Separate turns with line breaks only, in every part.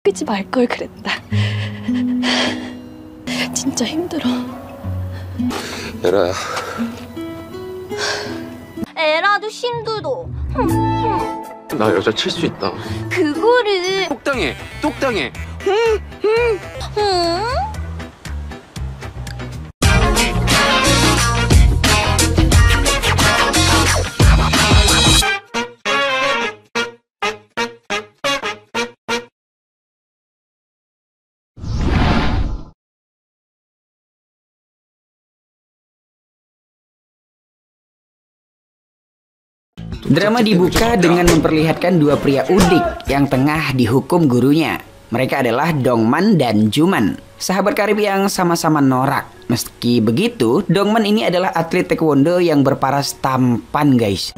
사귀지 말 걸 그랬다. 진짜 힘들어.
에라야.
에라도 힘들어.
나 여자 칠 수 있다.
그거를
똑당해, 똑당해.
응?
Drama dibuka dengan memperlihatkan dua pria udik yang tengah dihukum gurunya. Mereka adalah Dongman dan Juman, sahabat karib yang sama-sama norak. Meski begitu, Dongman ini adalah atlet taekwondo yang berparas tampan, guys.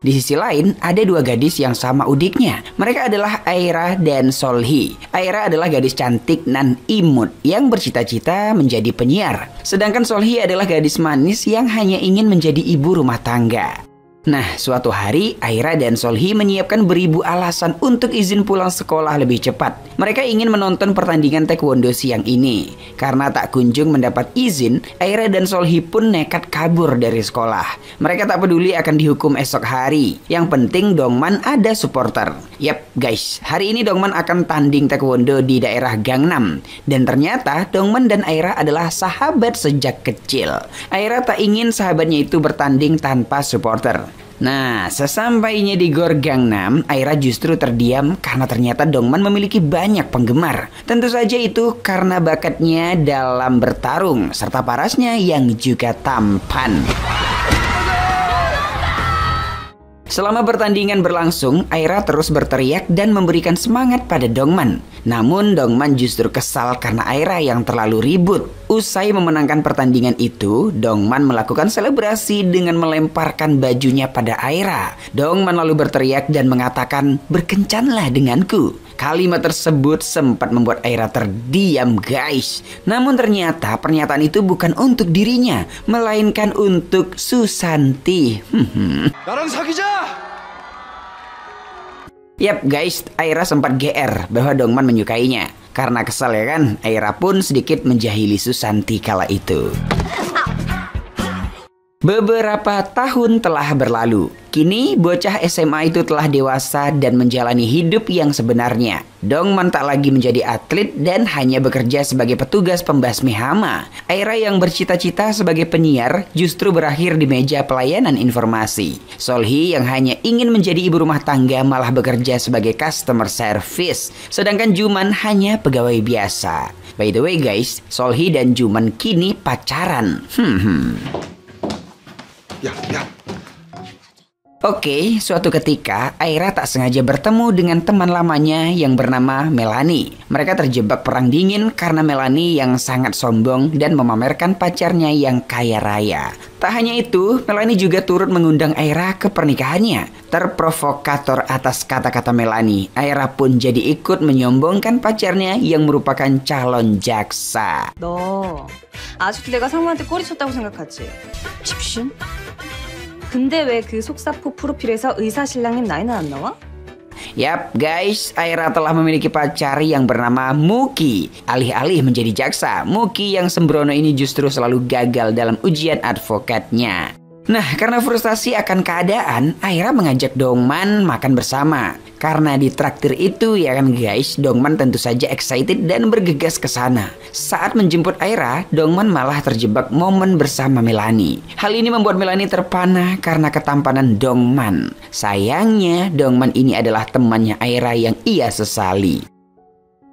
Di sisi lain, ada dua gadis yang sama udiknya. Mereka adalah Aira dan Solhi. Aira adalah gadis cantik nan imut yang bercita-cita menjadi penyiar. Sedangkan Solhi adalah gadis manis yang hanya ingin menjadi ibu rumah tangga. Nah, suatu hari Aira dan Solhi menyiapkan beribu alasan untuk izin pulang sekolah lebih cepat. Mereka ingin menonton pertandingan taekwondo siang ini. Karena tak kunjung mendapat izin, Aira dan Solhi pun nekat kabur dari sekolah. Mereka tak peduli akan dihukum esok hari. Yang penting Dongman ada supporter. Yap guys, hari ini Dongman akan tanding taekwondo di daerah Gangnam. Dan ternyata Dongman dan Aira adalah sahabat sejak kecil. Aira tak ingin sahabatnya itu bertanding tanpa supporter. Nah, sesampainya di Gor Gangnam, Aira justru terdiam karena ternyata Dongman memiliki banyak penggemar. Tentu saja itu karena bakatnya dalam bertarung, serta parasnya yang juga tampan. Selama pertandingan berlangsung, Aira terus berteriak dan memberikan semangat pada Dongman. Namun Dongman justru kesal karena Aira yang terlalu ribut. Usai memenangkan pertandingan itu, Dongman melakukan selebrasi dengan melemparkan bajunya pada Aira. Dongman lalu berteriak dan mengatakan, "Berkencanlah denganku." Kalimat tersebut sempat membuat Aira terdiam, guys. Namun ternyata pernyataan itu bukan untuk dirinya, melainkan untuk Susanti.
나랑 사귀자.
Yap guys, Aira sempat GR bahwa Dongman menyukainya. Karena kesal ya kan, Aira pun sedikit menjahili Susanti kala itu. Beberapa tahun telah berlalu. Kini bocah SMA itu telah dewasa dan menjalani hidup yang sebenarnya. Dongman tak lagi menjadi atlet dan hanya bekerja sebagai petugas pembasmi hama. Aira yang bercita-cita sebagai penyiar justru berakhir di meja pelayanan informasi. Solhi yang hanya ingin menjadi ibu rumah tangga malah bekerja sebagai customer service. Sedangkan Juman hanya pegawai biasa. By the way guys, Solhi dan Juman kini pacaran.
야.
Oke, suatu ketika Aira tak sengaja bertemu dengan teman lamanya yang bernama Melanie. Mereka terjebak perang dingin karena Melanie yang sangat sombong dan memamerkan pacarnya yang kaya raya. Tak hanya itu, Melanie juga turut mengundang Aira ke pernikahannya. Terprovokator atas kata-kata Melanie, Aira pun jadi ikut menyombongkan pacarnya yang merupakan calon jaksa.
너 아직도 내가 상무한테 꼬리 쳤다고 생각하지? 집신? 근데 왜 그 속사포 프로필에서 의사 신랑님 나이는 안 나와?
Yap guys, Aira telah memiliki pacar yang bernama Muki. Alih-alih menjadi jaksa, Muki yang sembrono ini justru selalu gagal dalam ujian advokatnya. Nah, karena frustasi akan keadaan, Aira mengajak Dongman makan bersama. Karena ditraktir itu ya kan guys, Dongman tentu saja excited dan bergegas ke sana. Saat menjemput Aira, Dongman malah terjebak momen bersama Melanie. Hal ini membuat Melanie terpana karena ketampanan Dongman. Sayangnya, Dongman ini adalah temannya Aira yang ia sesali.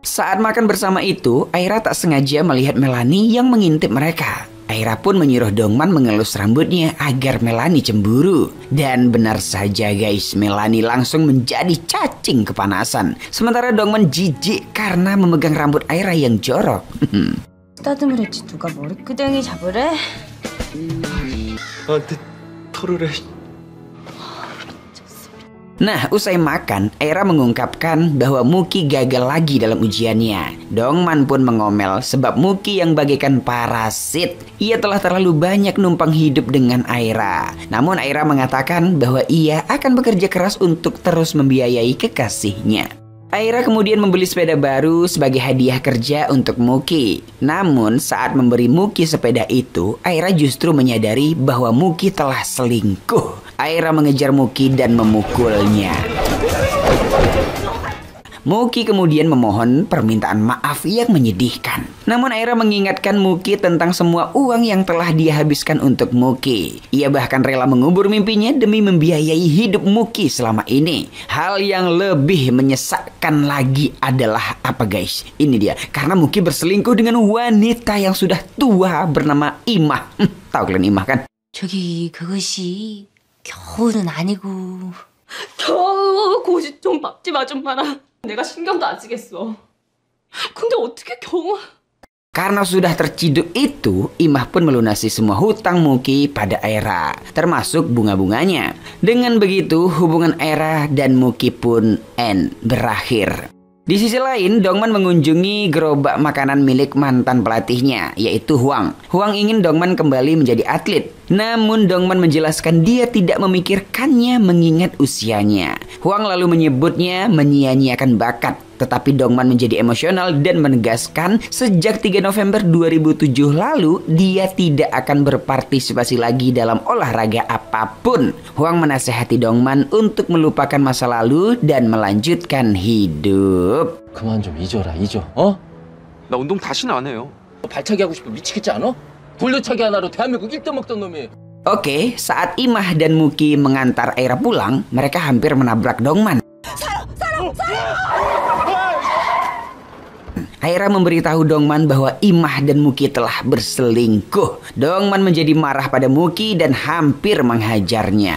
Saat makan bersama itu, Aira tak sengaja melihat Melanie yang mengintip mereka. Aira pun menyuruh Dongman mengelus rambutnya agar Melanie cemburu. Dan benar saja guys, Melanie langsung menjadi cacing kepanasan. Sementara Dongman jijik karena memegang rambut Aira yang jorok.
따듬을 했지 누가 머리끄댕이 잡으래?
나한테 털을 해.
Nah, usai makan, Aira mengungkapkan bahwa Muki gagal lagi dalam ujiannya. Dongman pun mengomel sebab Muki yang bagaikan parasit. Ia telah terlalu banyak numpang hidup dengan Aira. Namun Aira mengatakan bahwa ia akan bekerja keras untuk terus membiayai kekasihnya. Aira kemudian membeli sepeda baru sebagai hadiah kerja untuk Muki. Namun saat memberi Muki sepeda itu, Aira justru menyadari bahwa Muki telah selingkuh. Aira mengejar Muki dan memukulnya. Muki kemudian memohon permintaan maaf yang menyedihkan. Namun Aira mengingatkan Muki tentang semua uang yang telah dia habiskan untuk Muki. Ia bahkan rela mengubur mimpinya demi membiayai hidup Muki selama ini. Hal yang lebih menyesakkan lagi adalah apa guys? Ini dia, karena Muki berselingkuh dengan wanita yang sudah tua bernama Imah. Tahu kalian Imah kan?
저기 그것이 겨우는 아니고.
겨우 고시종 밥집 아줌마랑 내가 신경도 안 쓰겠어. 근데 어떻게 겨우...
Karena sudah terciduk itu, Imah pun melunasi semua hutang Muki pada Aira, termasuk bunga-bunganya. Dengan begitu, hubungan Aira dan Muki pun berakhir. Di sisi lain, Dongman mengunjungi gerobak makanan milik mantan pelatihnya, yaitu Hwang. Hwang ingin Dongman kembali menjadi atlet. Namun Dongman menjelaskan dia tidak memikirkannya mengingat usianya. Hwang lalu menyebutnya menyia-nyiakan bakat. Tetapi Dongman menjadi emosional dan menegaskan sejak 3 November 2007 lalu dia tidak akan berpartisipasi lagi dalam olahraga apapun. Hwang menasehati Dongman untuk melupakan masa lalu dan melanjutkan hidup.
그만 좀 잊어라 잊어. 어?
나 운동 다시는 안 해요.
발차기 하고 싶어 미치겠지 않아? 돌려차기 하나로 대한민국 1등 먹던 놈이.
Oke, saat Imah dan Muki mengantar Aira pulang, mereka hampir menabrak Dongman. Aira memberitahu Dongman bahwa Imah dan Muki telah berselingkuh. Dongman menjadi marah pada Muki dan hampir menghajarnya.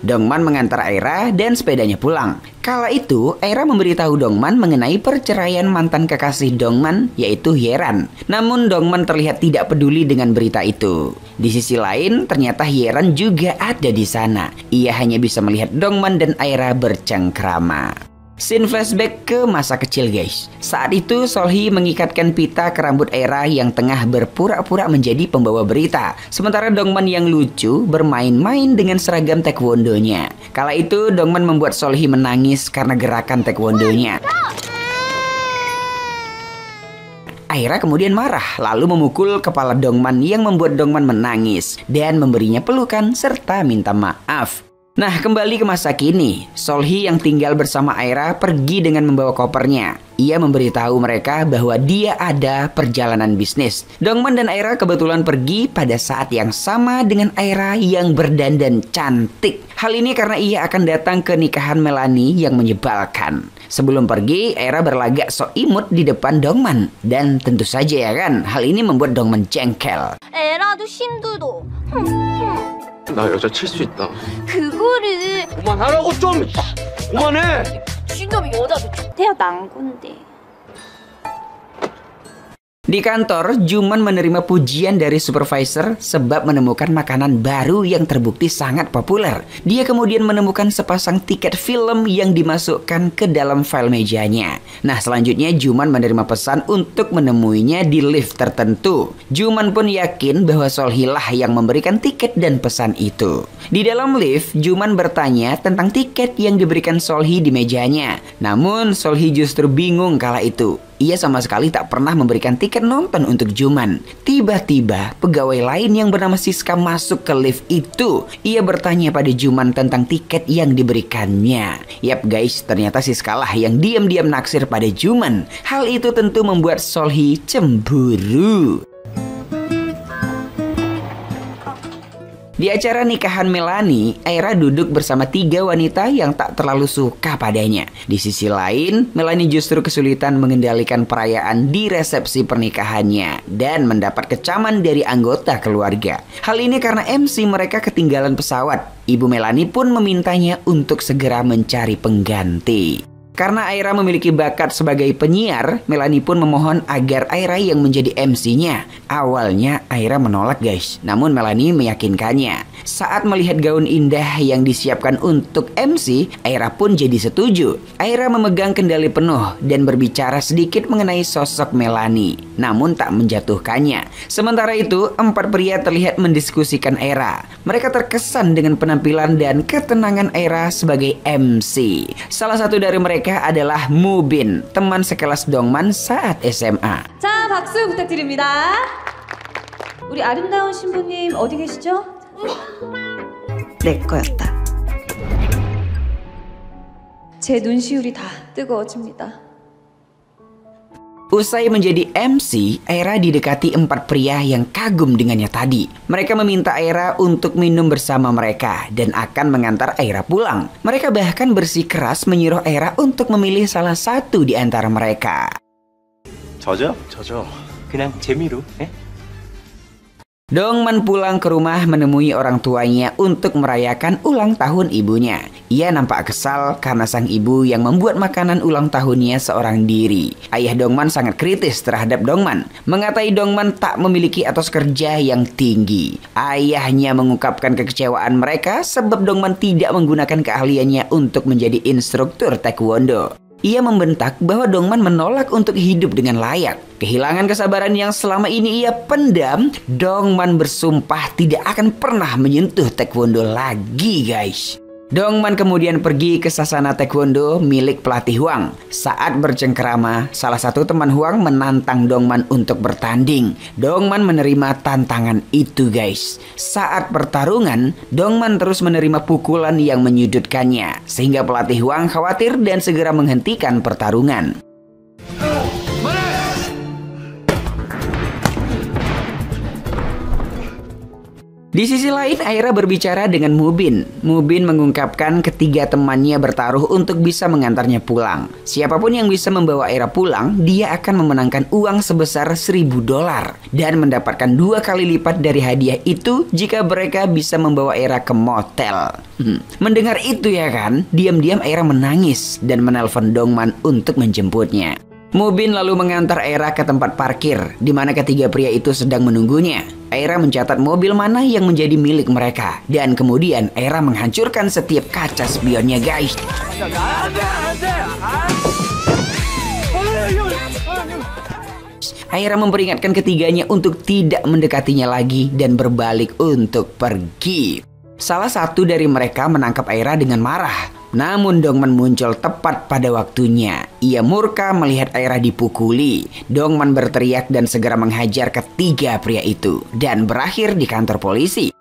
Dongman mengantar Aira dan sepedanya pulang. Kala itu, Aira memberitahu Dongman mengenai perceraian mantan kekasih Dongman, yaitu Hyeran. Namun Dongman terlihat tidak peduli dengan berita itu. Di sisi lain, ternyata Hyeran juga ada di sana. Ia hanya bisa melihat Dongman dan Aira bercengkrama. Scene flashback ke masa kecil guys. Saat itu Solhi mengikatkan pita ke rambut Aira yang tengah berpura-pura menjadi pembawa berita. Sementara Dongman yang lucu bermain-main dengan seragam taekwondonya. Kala itu Dongman membuat Solhi menangis karena gerakan taekwondonya. Aira kemudian marah lalu memukul kepala Dongman yang membuat Dongman menangis dan memberinya pelukan serta minta maaf. Nah, kembali ke masa kini, Solhi yang tinggal bersama Aira pergi dengan membawa kopernya. Ia memberitahu mereka bahwa dia ada perjalanan bisnis. Dongman dan Aira kebetulan pergi pada saat yang sama dengan Aira yang berdandan cantik. Hal ini karena ia akan datang ke nikahan Melanie yang menyebalkan. Sebelum pergi, Aira berlagak sok imut di depan Dongman. Dan tentu saja ya kan, hal ini membuat Dongman jengkel.
에라도 신두도.
나 여자 칠 수 있다.
그거를
그만하라고 좀. 그만해.
신놈이 여자도 태어난 건데.
Di kantor, Juman menerima pujian dari supervisor sebab menemukan makanan baru yang terbukti sangat populer. Dia kemudian menemukan sepasang tiket film yang dimasukkan ke dalam file mejanya. Nah, selanjutnya Juman menerima pesan untuk menemuinya di lift tertentu. Juman pun yakin bahwa Solhi lah yang memberikan tiket dan pesan itu. Di dalam lift, Juman bertanya tentang tiket yang diberikan Solhi di mejanya. Namun, Solhi justru bingung kala itu. Ia sama sekali tak pernah memberikan tiket nonton untuk Juman. Tiba-tiba, pegawai lain yang bernama Siska masuk ke lift itu. Ia bertanya pada Juman tentang tiket yang diberikannya. Yap guys, ternyata Siska lah yang diam-diam naksir pada Juman. Hal itu tentu membuat Solhi cemburu. Di acara nikahan Melanie, Aira duduk bersama 3 wanita yang tak terlalu suka padanya. Di sisi lain, Melanie justru kesulitan mengendalikan perayaan di resepsi pernikahannya dan mendapat kecaman dari anggota keluarga. Hal ini karena MC mereka ketinggalan pesawat. Ibu Melanie pun memintanya untuk segera mencari pengganti. Karena Aira memiliki bakat sebagai penyiar, Melanie pun memohon agar Aira yang menjadi MC-nya. Awalnya Aira menolak guys, namun Melanie meyakinkannya. Saat melihat gaun indah yang disiapkan untuk MC, Aira pun jadi setuju. Aira memegang kendali penuh dan berbicara sedikit mengenai sosok Melanie, namun tak menjatuhkannya. Sementara itu, 4 pria terlihat mendiskusikan Aira. Mereka terkesan dengan penampilan dan ketenangan Aira sebagai MC. Salah satu dari mereka adalah Mubin, teman sekelas Dongman saat SMA.
자, 박수 부탁드립니다. 우리 아름다운 신부님 어디 계시죠? 내 거였다. 제 눈시울이 다 뜨거워집니다.
Usai menjadi MC, Aira didekati 4 pria yang kagum dengannya tadi. Mereka meminta Aira untuk minum bersama mereka dan akan mengantar Aira pulang. Mereka bahkan bersikeras menyuruh Aira untuk memilih salah satu di antara mereka.
저죠? 그냥 재미로.
Dongman pulang ke rumah menemui orang tuanya untuk merayakan ulang tahun ibunya. Ia nampak kesal karena sang ibu yang membuat makanan ulang tahunnya seorang diri. Ayah Dongman sangat kritis terhadap Dongman, mengatai Dongman tak memiliki etos kerja yang tinggi. Ayahnya mengungkapkan kekecewaan mereka sebab Dongman tidak menggunakan keahliannya untuk menjadi instruktur taekwondo. Ia membentak bahwa Dongman menolak untuk hidup dengan layak. Kehilangan kesabaran yang selama ini ia pendam, Dongman bersumpah tidak akan pernah menyentuh taekwondo lagi, guys. Dongman kemudian pergi ke sasana taekwondo milik pelatih Hwang. Saat bercengkerama, salah satu teman Hwang menantang Dongman untuk bertanding. Dongman menerima tantangan itu, guys. Saat pertarungan, Dongman terus menerima pukulan yang menyudutkannya, sehingga pelatih Hwang khawatir dan segera menghentikan pertarungan. Di sisi lain, Aira berbicara dengan Mubin. Mubin mengungkapkan ketiga temannya bertaruh untuk bisa mengantarnya pulang. Siapapun yang bisa membawa Aira pulang, dia akan memenangkan uang sebesar $1.000 dan mendapatkan 2 kali lipat dari hadiah itu jika mereka bisa membawa Aira ke motel. Mendengar itu ya kan, diam-diam Aira menangis dan menelpon Dongman untuk menjemputnya. Mubin lalu mengantar Aira ke tempat parkir, di mana ketiga pria itu sedang menunggunya. Aira mencatat mobil mana yang menjadi milik mereka, dan kemudian Aira menghancurkan setiap kaca spionnya, guys. Aira memperingatkan ketiganya untuk tidak mendekatinya lagi dan berbalik untuk pergi. Salah satu dari mereka menangkap Aira dengan marah. Namun Dongman muncul tepat pada waktunya. Ia murka melihat Aira dipukuli. Dongman berteriak dan segera menghajar ketiga pria itu dan berakhir di kantor polisi.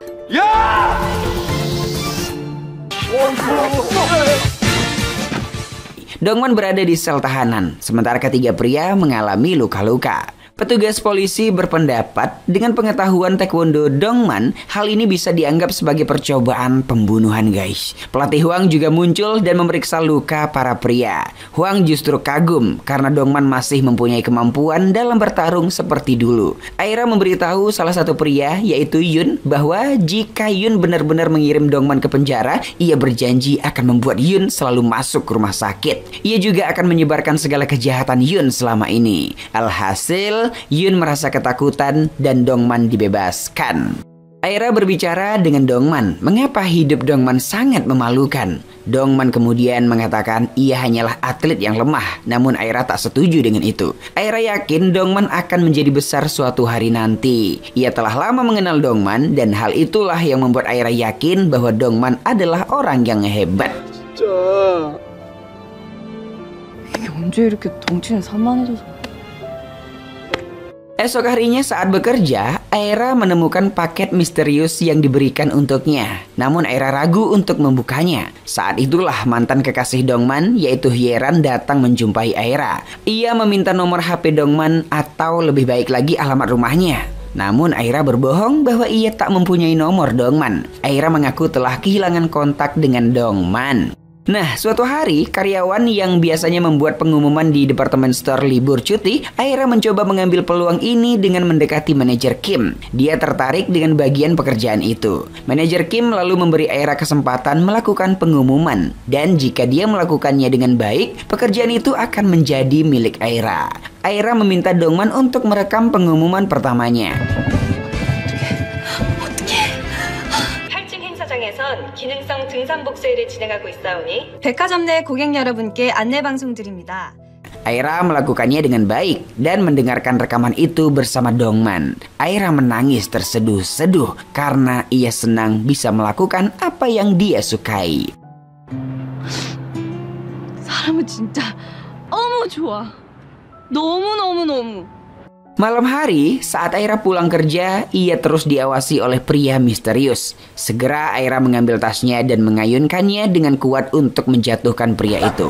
Dongman berada di sel tahanan, sementara ketiga pria mengalami luka-luka. Petugas polisi berpendapat dengan pengetahuan taekwondo Dongman, hal ini bisa dianggap sebagai percobaan pembunuhan, guys. Pelatih Hwang juga muncul dan memeriksa luka para pria. Hwang justru kagum karena Dongman masih mempunyai kemampuan dalam bertarung seperti dulu. Aira memberitahu salah satu pria, yaitu Yun, bahwa jika Yun benar-benar mengirim Dongman ke penjara, ia berjanji akan membuat Yun selalu masuk ke rumah sakit. Ia juga akan menyebarkan segala kejahatan Yun selama ini. Alhasil, Yun merasa ketakutan dan Dongman dibebaskan. Aira berbicara dengan Dongman, mengapa hidup Dongman sangat memalukan. Dongman kemudian mengatakan ia hanyalah atlet yang lemah, namun Aira tak setuju dengan itu. Aira yakin Dongman akan menjadi besar suatu hari nanti. Ia telah lama mengenal Dongman dan hal itulah yang membuat Aira yakin bahwa Dongman adalah orang yang hebat.
이게 언제 이렇게 덩치는 산만해져서.
Esok harinya saat bekerja, Aira menemukan paket misterius yang diberikan untuknya. Namun Aira ragu untuk membukanya. Saat itulah mantan kekasih Dongman, yaitu Hyeran, datang menjumpai Aira. Ia meminta nomor HP Dongman atau lebih baik lagi alamat rumahnya. Namun Aira berbohong bahwa ia tak mempunyai nomor Dongman. Aira mengaku telah kehilangan kontak dengan Dongman. Nah, suatu hari, karyawan yang biasanya membuat pengumuman di departemen store libur cuti, Aira mencoba mengambil peluang ini dengan mendekati manajer Kim. Dia tertarik dengan bagian pekerjaan itu. Manajer Kim lalu memberi Aira kesempatan melakukan pengumuman. Dan jika dia melakukannya dengan baik, pekerjaan itu akan menjadi milik Aira. Aira meminta Dongman untuk merekam pengumuman pertamanya.
시장에선 기능성 등산복 세일을 진행하고 있사오니 백화점 내 고객 여러분께 안내 방송 드립니다.
Aira melakukannya dengan baik dan mendengarkan rekaman itu bersama Dongman. Aira menangis terseduh-seduh karena ia senang bisa melakukan apa yang dia sukai.
사람은 진짜 너무 좋아. 너무.
Malam hari, saat Aira pulang kerja, ia terus diawasi oleh pria misterius. Segera Aira mengambil tasnya dan mengayunkannya dengan kuat untuk menjatuhkan pria itu.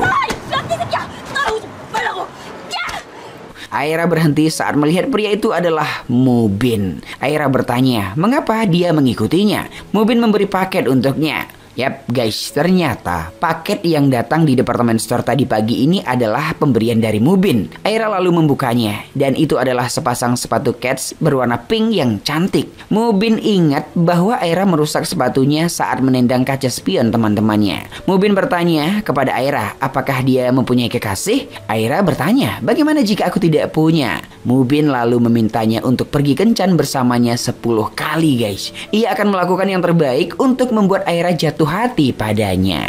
Aira berhenti saat melihat pria itu adalah Mubin. Aira bertanya, mengapa dia mengikutinya? Mubin memberi paket untuknya. Yap guys, ternyata paket yang datang di departemen store tadi pagi ini adalah pemberian dari Mubin. Aira lalu membukanya dan itu adalah sepasang sepatu Keds berwarna pink yang cantik. Mubin ingat bahwa Aira merusak sepatunya saat menendang kaca spion teman-temannya. Mubin bertanya kepada Aira, apakah dia mempunyai kekasih? Aira bertanya, bagaimana jika aku tidak punya? Mubin lalu memintanya untuk pergi kencan bersamanya 10 kali guys. Ia akan melakukan yang terbaik untuk membuat Aira jatuh hati padanya.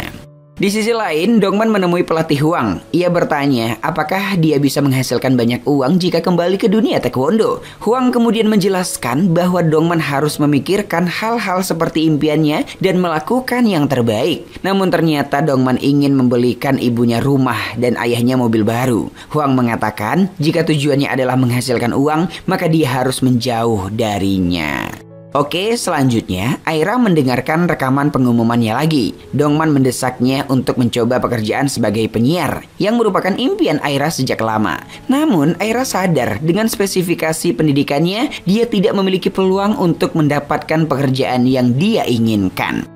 Di sisi lain, Dongman menemui pelatih Huang. Ia bertanya, apakah dia bisa menghasilkan banyak uang jika kembali ke dunia taekwondo? Huang kemudian menjelaskan bahwa Dongman harus memikirkan hal-hal seperti impiannya dan melakukan yang terbaik. Namun ternyata Dongman ingin membelikan ibunya rumah dan ayahnya mobil baru. Huang mengatakan, jika tujuannya adalah menghasilkan uang, maka dia harus menjauh darinya. Oke, selanjutnya Aira mendengarkan rekaman pengumumannya lagi. Dongman mendesaknya untuk mencoba pekerjaan sebagai penyiar, yang merupakan impian Aira sejak lama. Namun, Aira sadar dengan spesifikasi pendidikannya, dia tidak memiliki peluang untuk mendapatkan pekerjaan yang dia inginkan.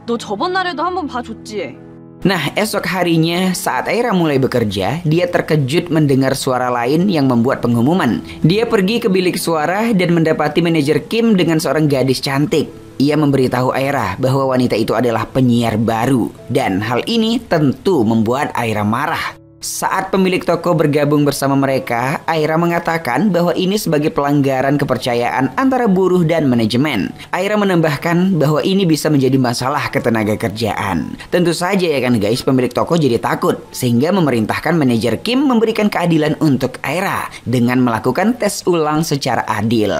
너 저번 날에도 한번 봐줬지?
Nah, esok harinya saat Aira mulai bekerja, dia terkejut mendengar suara lain yang membuat pengumuman. Dia pergi ke bilik suara dan mendapati manajer Kim dengan seorang gadis cantik. Ia memberitahu Aira bahwa wanita itu adalah penyiar baru. Dan hal ini tentu membuat Aira marah. Saat pemilik toko bergabung bersama mereka, Aira mengatakan bahwa ini sebagai pelanggaran kepercayaan antara buruh dan manajemen. Aira menambahkan bahwa ini bisa menjadi masalah ketenaga kerjaan. Tentu saja ya kan guys, pemilik toko jadi takut sehingga memerintahkan manajer Kim memberikan keadilan untuk Aira dengan melakukan tes ulang secara adil.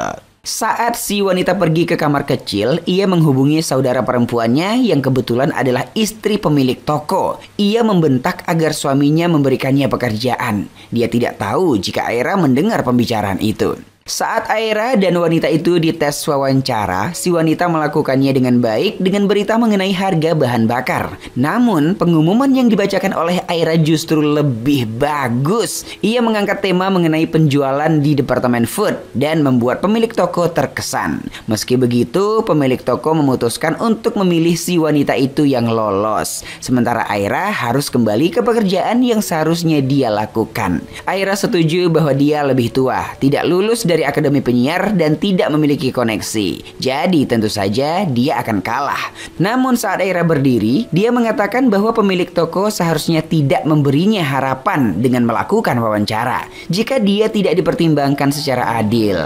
Saat si wanita pergi ke kamar kecil, ia menghubungi saudara perempuannya yang kebetulan adalah istri pemilik toko. Ia membentak agar suaminya memberikannya pekerjaan. Dia tidak tahu jika Aira mendengar pembicaraan itu. Saat Aira dan wanita itu dites wawancara, si wanita melakukannya dengan baik dengan berita mengenai harga bahan bakar. Namun, pengumuman yang dibacakan oleh Aira justru lebih bagus. Ia mengangkat tema mengenai penjualan di departemen food dan membuat pemilik toko terkesan. Meski begitu, pemilik toko memutuskan untuk memilih si wanita itu yang lolos. Sementara Aira harus kembali ke pekerjaan yang seharusnya dia lakukan. Aira setuju bahwa dia lebih tua, tidak lulus dari akademi penyiar dan tidak memiliki koneksi. Jadi tentu saja dia akan kalah. Namun saat Aira berdiri, dia mengatakan bahwa pemilik toko seharusnya tidak memberinya harapan dengan melakukan wawancara jika dia tidak dipertimbangkan secara adil.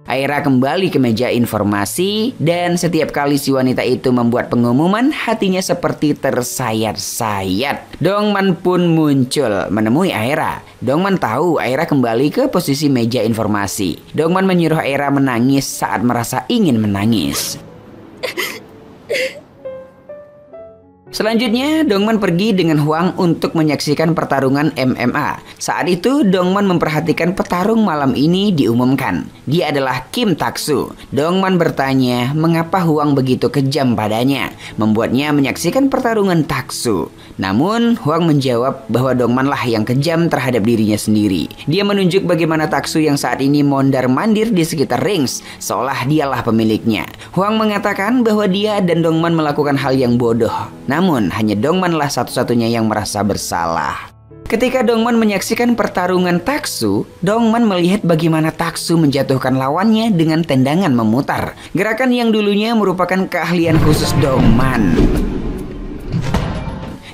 Aira kembali ke meja informasi dan setiap kali si wanita itu membuat pengumuman, hatinya seperti tersayat-sayat. Dongman pun muncul menemui Aira. Dongman tahu Aira kembali ke posisi meja informasi. Dongman menyuruh Aira menangis saat merasa ingin menangis. Selanjutnya, Dongman pergi dengan Huang untuk menyaksikan pertarungan MMA. Saat itu, Dongman memperhatikan petarung malam ini diumumkan. Dia adalah Kim Tak-soo. Dongman bertanya mengapa Huang begitu kejam padanya, membuatnya menyaksikan pertarungan Tak-soo. Namun, Huang menjawab bahwa Dongman lah yang kejam terhadap dirinya sendiri. Dia menunjuk bagaimana Tak-soo yang saat ini mondar-mandir di sekitar rings, seolah dialah pemiliknya. Huang mengatakan bahwa dia dan Dongman melakukan hal yang bodoh. Namun, hanya Dongmanlah satu-satunya yang merasa bersalah. Ketika Dongman menyaksikan pertarungan Tak-soo, Dongman melihat bagaimana Tak-soo menjatuhkan lawannya dengan tendangan memutar. Gerakan yang dulunya merupakan keahlian khusus Dongman.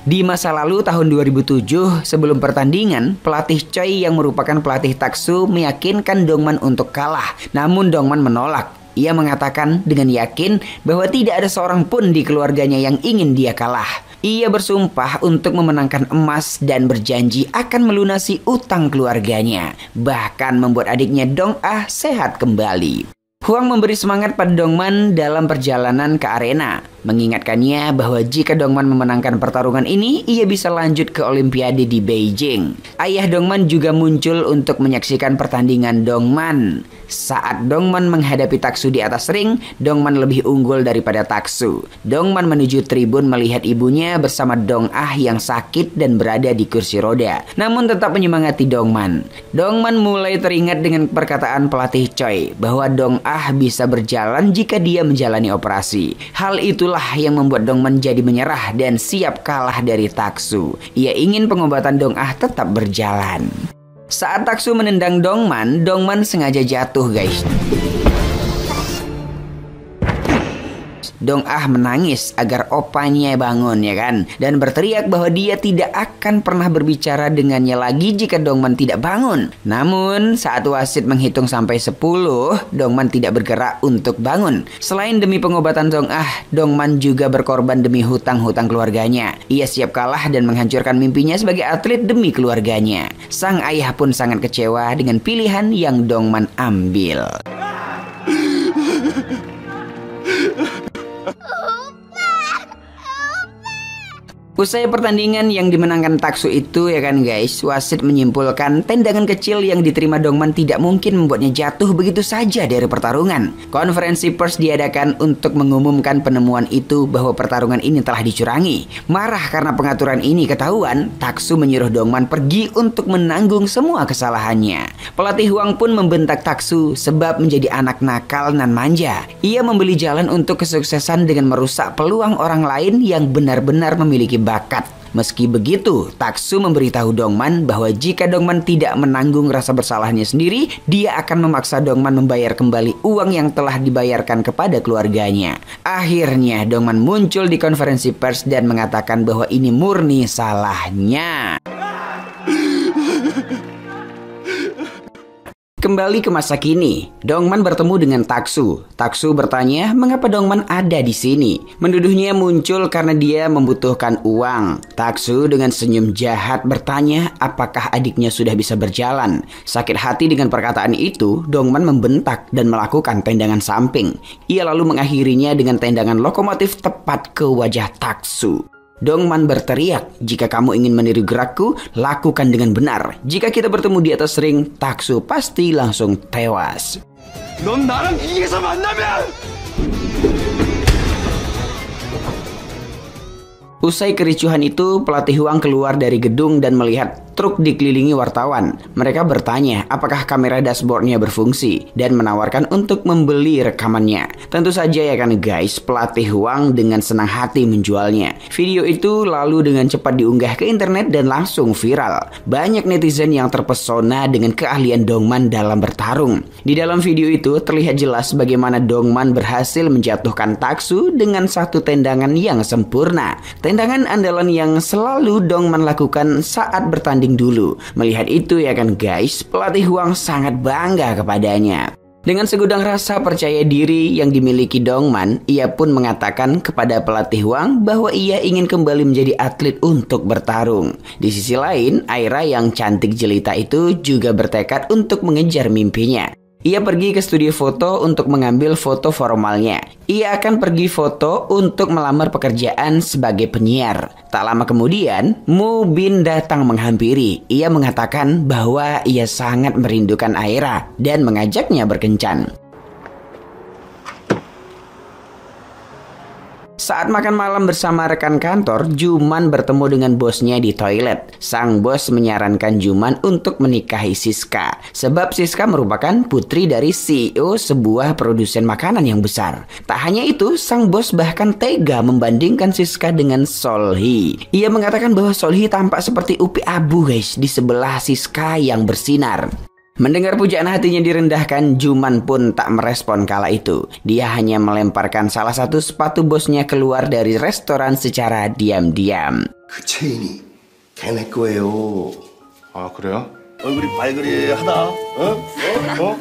Di masa lalu tahun 2007 sebelum pertandingan, pelatih Choi yang merupakan pelatih Taksu meyakinkan Dongman untuk kalah. Namun Dongman menolak. Ia mengatakan dengan yakin bahwa tidak ada seorang pun di keluarganya yang ingin dia kalah. Ia bersumpah untuk memenangkan emas dan berjanji akan melunasi utang keluarganya. Bahkan membuat adiknya Dong-ah sehat kembali. Hwang memberi semangat pada Dongman dalam perjalanan ke arena, mengingatkannya bahwa jika Dongman memenangkan pertarungan ini, ia bisa lanjut ke Olimpiade di Beijing. Ayah Dongman juga muncul untuk menyaksikan pertandingan Dongman. Saat Dongman menghadapi Taksu di atas ring, Dongman lebih unggul daripada Taksu. Dongman menuju tribun melihat ibunya bersama Dong-ah yang sakit dan berada di kursi roda, namun tetap menyemangati Dongman. Dongman mulai teringat dengan perkataan pelatih Choi bahwa Dong-ah bisa berjalan jika dia menjalani operasi. Hal itulah yang membuat Dongman jadi menyerah dan siap kalah dari Taksu. Ia ingin pengobatan Dong-ah tetap berjalan. Saat Taksu menendang Dongman, Dongman sengaja jatuh, guys. Dong-ah menangis agar opanya bangun, ya kan, dan berteriak bahwa dia tidak akan pernah berbicara dengannya lagi jika Dongman tidak bangun. Namun saat wasit menghitung sampai 10, Dongman tidak bergerak untuk bangun. Selain demi pengobatan Dong-ah, Dongman juga berkorban demi hutang-hutang keluarganya. Ia siap kalah dan menghancurkan mimpinya sebagai atlet demi keluarganya. Sang ayah pun sangat kecewa dengan pilihan yang Dongman ambil. Usai pertandingan yang dimenangkan Taksu itu, ya kan guys, wasit menyimpulkan tendangan kecil yang diterima Dongman tidak mungkin membuatnya jatuh begitu saja dari pertarungan. Konferensi pers diadakan untuk mengumumkan penemuan itu bahwa pertarungan ini telah dicurangi. Marah karena pengaturan ini ketahuan, Taksu menyuruh Dongman pergi untuk menanggung semua kesalahannya. Pelatih Hwang pun membentak Taksu sebab menjadi anak nakal nan manja. Ia membeli jalan untuk kesuksesan dengan merusak peluang orang lain yang benar-benar memiliki bakat. Meski begitu, Taksu memberitahu Dongman bahwa jika Dongman tidak menanggung rasa bersalahnya sendiri, dia akan memaksa Dongman membayar kembali uang yang telah dibayarkan kepada keluarganya. Akhirnya Dongman muncul di konferensi pers dan mengatakan bahwa ini murni salahnya. Kembali ke masa kini, Dongman bertemu dengan Taksu. Taksu bertanya mengapa Dongman ada di sini. Menuduhnya muncul karena dia membutuhkan uang. Taksu dengan senyum jahat bertanya apakah adiknya sudah bisa berjalan. Sakit hati dengan perkataan itu, Dongman membentak dan melakukan tendangan samping. Ia lalu mengakhirinya dengan tendangan lokomotif tepat ke wajah Taksu. Dongman berteriak, jika kamu ingin meniru gerakku, lakukan dengan benar. Jika kita bertemu di atas ring, Taksu pasti langsung tewas.
넌 나랑 이 길에서 만나면!
Usai kericuhan itu, pelatih Hwang keluar dari gedung dan melihat truk dikelilingi wartawan. Mereka bertanya apakah kamera dashboardnya berfungsi dan menawarkan untuk membeli rekamannya. Tentu saja ya kan guys, pelatih Hwang dengan senang hati menjualnya. Video itu lalu dengan cepat diunggah ke internet dan langsung viral. Banyak netizen yang terpesona dengan keahlian Dongman dalam bertarung. Di dalam video itu terlihat jelas bagaimana Dongman berhasil menjatuhkan Taksu dengan satu tendangan yang sempurna. Tendangan andalan yang selalu Dongman lakukan saat bertanding dulu. Melihat itu ya kan guys, pelatih Hwang sangat bangga kepadanya. Dengan segudang rasa percaya diri yang dimiliki Dongman, ia pun mengatakan kepada pelatih Hwang bahwa ia ingin kembali menjadi atlet untuk bertarung. Di sisi lain, Aira yang cantik jelita itu juga bertekad untuk mengejar mimpinya. Ia pergi ke studio foto untuk mengambil foto formalnya. Ia akan pergi foto untuk melamar pekerjaan sebagai penyiar. Tak lama kemudian, Moo Bin datang menghampiri. Ia mengatakan bahwa ia sangat merindukan Aira dan mengajaknya berkencan. Saat makan malam bersama rekan kantor, Juman bertemu dengan bosnya di toilet. Sang bos menyarankan Juman untuk menikahi Siska. Sebab Siska merupakan putri dari CEO sebuah produsen makanan yang besar. Tak hanya itu, sang bos bahkan tega membandingkan Siska dengan Solhee. Ia mengatakan bahwa Solhee tampak seperti upi abu guys di sebelah Siska yang bersinar. Mendengar pujaan hatinya direndahkan, Juman pun tak merespon kala itu. Dia hanya melemparkan salah satu sepatu bosnya keluar dari restoran secara diam-diam.
그 체인이 걔네 거예요. 아 그래요? 얼굴이 발그레하다. 어?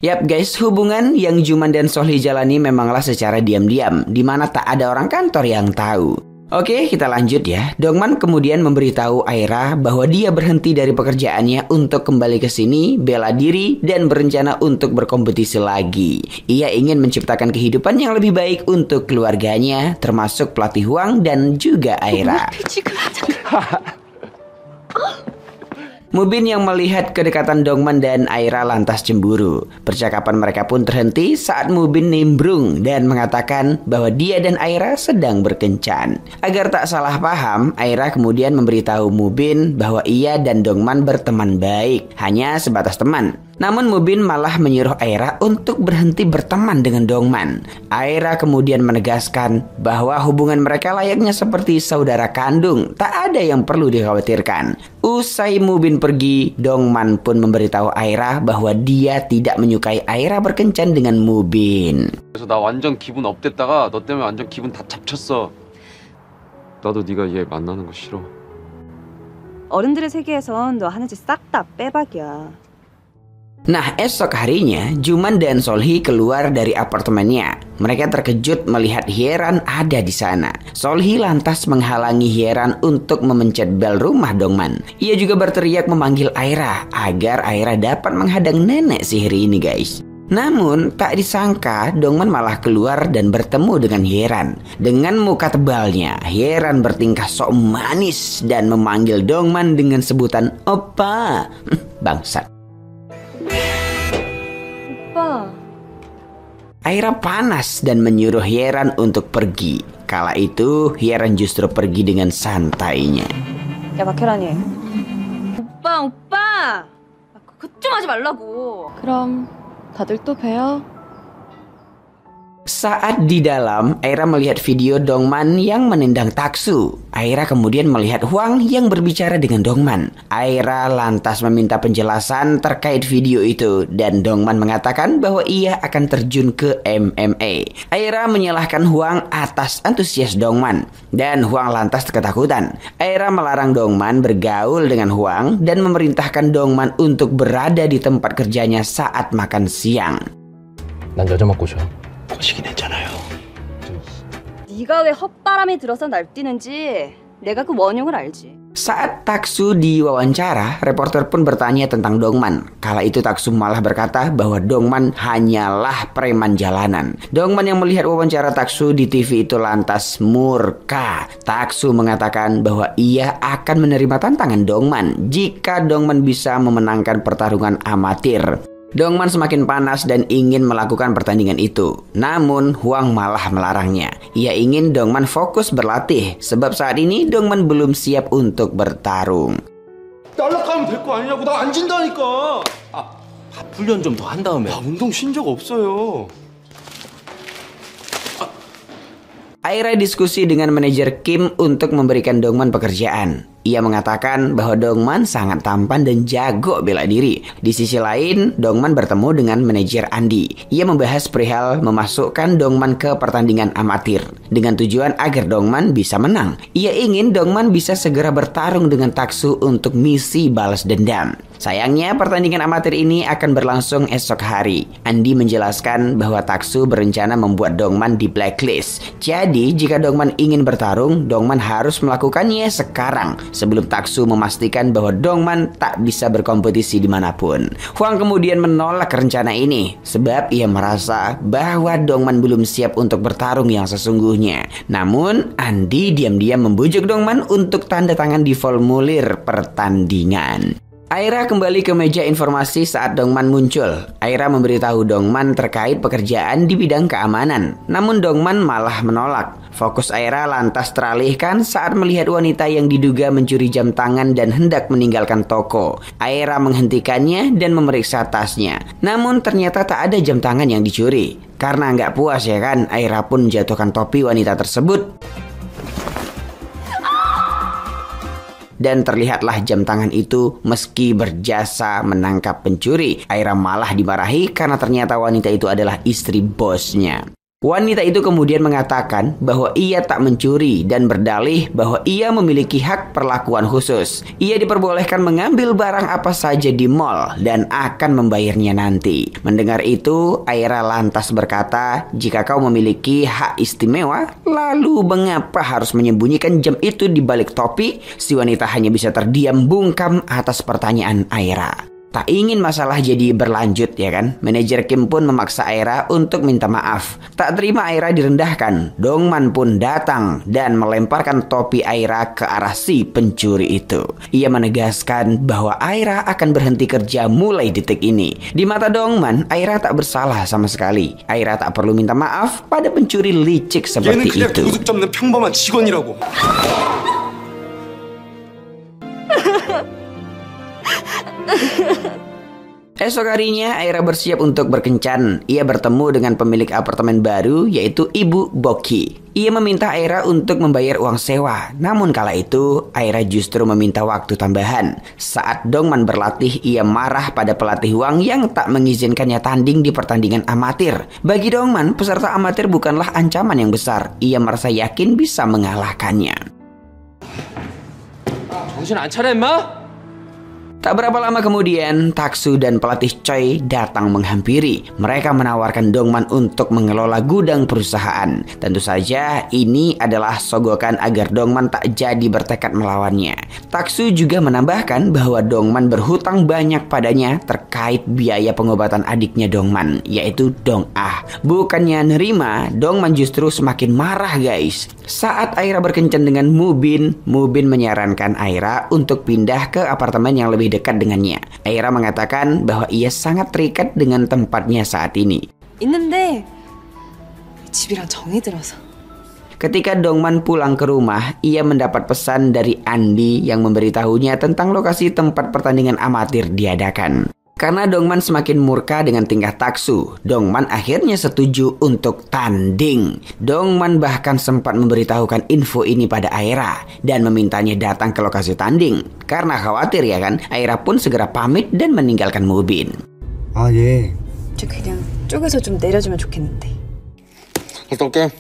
Yap guys, hubungan yang Juman dan Solhi jalani memanglah secara diam-diam, di mana tak ada orang kantor yang tahu. Oke, kita lanjut ya. Dongman kemudian memberitahu Aira bahwa dia berhenti dari pekerjaannya untuk kembali ke sini, bela diri, dan berencana untuk berkompetisi lagi. Ia ingin menciptakan kehidupan yang lebih baik untuk keluarganya, termasuk pelatih Hwang dan juga Aira. Mubin yang melihat kedekatan Dongman dan Aira lantas cemburu. Percakapan mereka pun terhenti saat Mubin nimbrung dan mengatakan bahwa dia dan Aira sedang berkencan. Agar tak salah paham, Aira kemudian memberitahu Mubin bahwa ia dan Dongman berteman baik, hanya sebatas teman. Namun Mubin malah menyuruh Aira untuk berhenti berteman dengan Dongman. Aira kemudian menegaskan bahwa hubungan mereka layaknya seperti saudara kandung, tak ada yang perlu dikhawatirkan. Usai Mubin pergi, Dongman pun memberitahu Aira bahwa dia tidak menyukai Aira berkencan dengan Mubin.
그래서 나 완전 기분 업됐다가 너 때문에 완전 기분 다 잡쳤어. 나도 네가 얘 만나는 거 싫어.
어른들의 세계에선 너 하는 짓 싹 다 빼박이야.
Nah, esok harinya, Juman dan Solhi keluar dari apartemennya. Mereka terkejut melihat Hyeran ada di sana. Solhi lantas menghalangi Hyeran untuk memencet bel rumah Dongman. Ia juga berteriak memanggil Aira agar Aira dapat menghadang nenek sihir ini guys. Namun, tak disangka Dongman malah keluar dan bertemu dengan Hyeran. Dengan muka tebalnya, Hyeran bertingkah sok manis dan memanggil Dongman dengan sebutan Oppa. Bangsat.
오빠.
Aira panas dan menyuruh Hyeran untuk pergi. Kala itu, Hyeran justru pergi dengan santainya.
야 박혜란이. 오빠. 그거 좀 하지 말라고.
그럼 다들 또 봬요.
Saat di dalam, Aira melihat video Dongman yang menendang Taksu. Aira kemudian melihat Hwang yang berbicara dengan Dongman. Aira lantas meminta penjelasan terkait video itu dan Dongman mengatakan bahwa ia akan terjun ke MMA. Aira menyalahkan Hwang atas antusias Dongman dan Hwang lantas ketakutan. Aira melarang Dongman bergaul dengan Hwang dan memerintahkan Dongman untuk berada di tempat kerjanya saat makan siang.
난 여자만 꼬셔.
거시긴 했잖아요.
네가 왜 헛바람이 들어서 날뛰는지 내가 그 원흉을 알지.
Saat Taksu diwawancara, reporter pun bertanya tentang Dongman. Kala itu Taksu malah berkata bahwa Dongman hanyalah preman jalanan. Dongman yang melihat wawancara Taksu di TV itu lantas murka. Taksu mengatakan bahwa ia akan menerima tantangan Dongman jika Dongman bisa memenangkan pertarungan amatir. Dongman semakin panas dan ingin melakukan pertandingan itu. Namun Hwang malah melarangnya. Ia ingin Dongman fokus berlatih sebab saat ini Dongman belum siap untuk bertarung.
날락가면 될 거 아니냐고. 나 안 진다니까.
훈련 좀 더 한 다음에.
나 운동 쉰 적 없어요.
Aira diskusi dengan manajer Kim untuk memberikan Dongman pekerjaan. Ia mengatakan bahwa Dongman sangat tampan dan jago bela diri. Di sisi lain, Dongman bertemu dengan manajer Andi. Ia membahas perihal memasukkan Dongman ke pertandingan amatir dengan tujuan agar Dongman bisa menang. Ia ingin Dongman bisa segera bertarung dengan Taksu untuk misi balas dendam. Sayangnya pertandingan amatir ini akan berlangsung esok hari. Andi menjelaskan bahwa Taksu berencana membuat Dongman di blacklist. Jadi jika Dongman ingin bertarung, Dongman harus melakukannya sekarang sebelum Taksu memastikan bahwa Dongman tak bisa berkompetisi dimanapun. Hwang kemudian menolak rencana ini sebab ia merasa bahwa Dongman belum siap untuk bertarung yang sesungguhnya. Namun Andi diam-diam membujuk Dongman untuk tanda tangan di formulir pertandingan. Aira kembali ke meja informasi saat Dongman muncul. Aira memberitahu Dongman terkait pekerjaan di bidang keamanan. Namun Dongman malah menolak. Fokus Aira lantas teralihkan saat melihat wanita yang diduga mencuri jam tangan dan hendak meninggalkan toko. Aira menghentikannya dan memeriksa tasnya. Namun ternyata tak ada jam tangan yang dicuri. Karena nggak puas ya kan, Aira pun menjatuhkan topi wanita tersebut. dan terlihatlah jam tangan itu meski berjasa menangkap pencuri. Aira malah dimarahi karena ternyata wanita itu adalah istri bosnya. Wanita itu kemudian mengatakan bahwa ia tak mencuri dan berdalih bahwa ia memiliki hak perlakuan khusus. Ia diperbolehkan mengambil barang apa saja di mall dan akan membayarnya nanti. Mendengar itu, Aira lantas berkata, jika kau memiliki hak istimewa, lalu mengapa harus menyembunyikan jam itu di balik topi? Si wanita hanya bisa terdiam bungkam atas pertanyaan Aira. Tak ingin masalah jadi berlanjut ya kan, manajer Kim pun memaksa Aira untuk minta maaf. Tak terima Aira direndahkan, Dongman pun datang dan melemparkan topi Aira ke arah si pencuri itu. Ia menegaskan bahwa Aira akan berhenti kerja mulai detik ini. Di mata Dongman, Aira tak bersalah sama sekali. Aira tak perlu minta maaf pada pencuri licik seperti
얘는 그냥
itu.
도둑 잡는 평범한 직원이라고.
Esok harinya Aira bersiap untuk berkencan. Ia bertemu dengan pemilik apartemen baru yaitu Ibu Boki. Ia meminta Aira untuk membayar uang sewa. Namun kala itu Aira justru meminta waktu tambahan. Saat Dongman berlatih, ia marah pada pelatih Wang yang tak mengizinkannya tanding di pertandingan amatir. Bagi Dongman, peserta amatir bukanlah ancaman yang besar. Ia merasa yakin bisa mengalahkannya.
정신 안 차려 임마?
Tak berapa lama kemudian, Taksu dan pelatih Choi datang menghampiri. Mereka menawarkan Dongman untuk mengelola gudang perusahaan. Tentu saja ini adalah sogokan agar Dongman tak jadi bertekad melawannya. Taksu juga menambahkan bahwa Dongman berhutang banyak padanya terkait biaya pengobatan adiknya Dongman, yaitu Dong-ah. Bukannya nerima, Dongman justru semakin marah guys. Saat Aira berkencan dengan Mubin, Mubin menyarankan Aira untuk pindah ke apartemen yang lebih dekat dengannya. Aira mengatakan bahwa ia sangat terikat dengan tempatnya saat ini.
있는데 집이랑 정이 들어서.
Ketika Dongman pulang ke rumah, ia mendapat pesan dari Andi yang memberitahunya tentang lokasi tempat pertandingan amatir diadakan. Karena Dongman semakin murka dengan tingkah Taksu, Dongman akhirnya setuju untuk tanding. Dongman bahkan sempat memberitahukan info ini pada Aira dan memintanya datang ke lokasi tanding. Karena khawatir ya kan, Aira pun segera pamit dan meninggalkan Mubin.
아 예.
저 그냥 쪼개서 좀 내려주면 좋겠는데.
갔다 올게.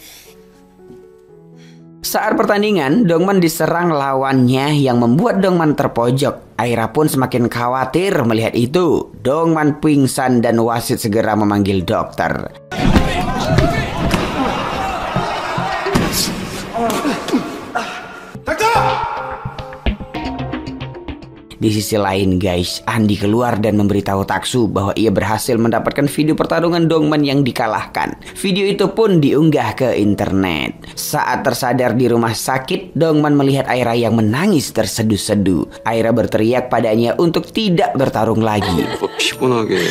Saat pertandingan, Dongman diserang lawannya yang membuat Dongman terpojok. Aira pun semakin khawatir melihat itu. Dongman pingsan dan wasit segera memanggil dokter. Di sisi lain guys, Andi keluar dan memberitahu Taksu bahwa ia berhasil mendapatkan video pertarungan Dongman yang dikalahkan. Video itu pun diunggah ke internet. Saat tersadar di rumah sakit, Dongman melihat Aira yang menangis terseduh-seduh. Aira berteriak padanya untuk tidak bertarung lagi.
피곤하게.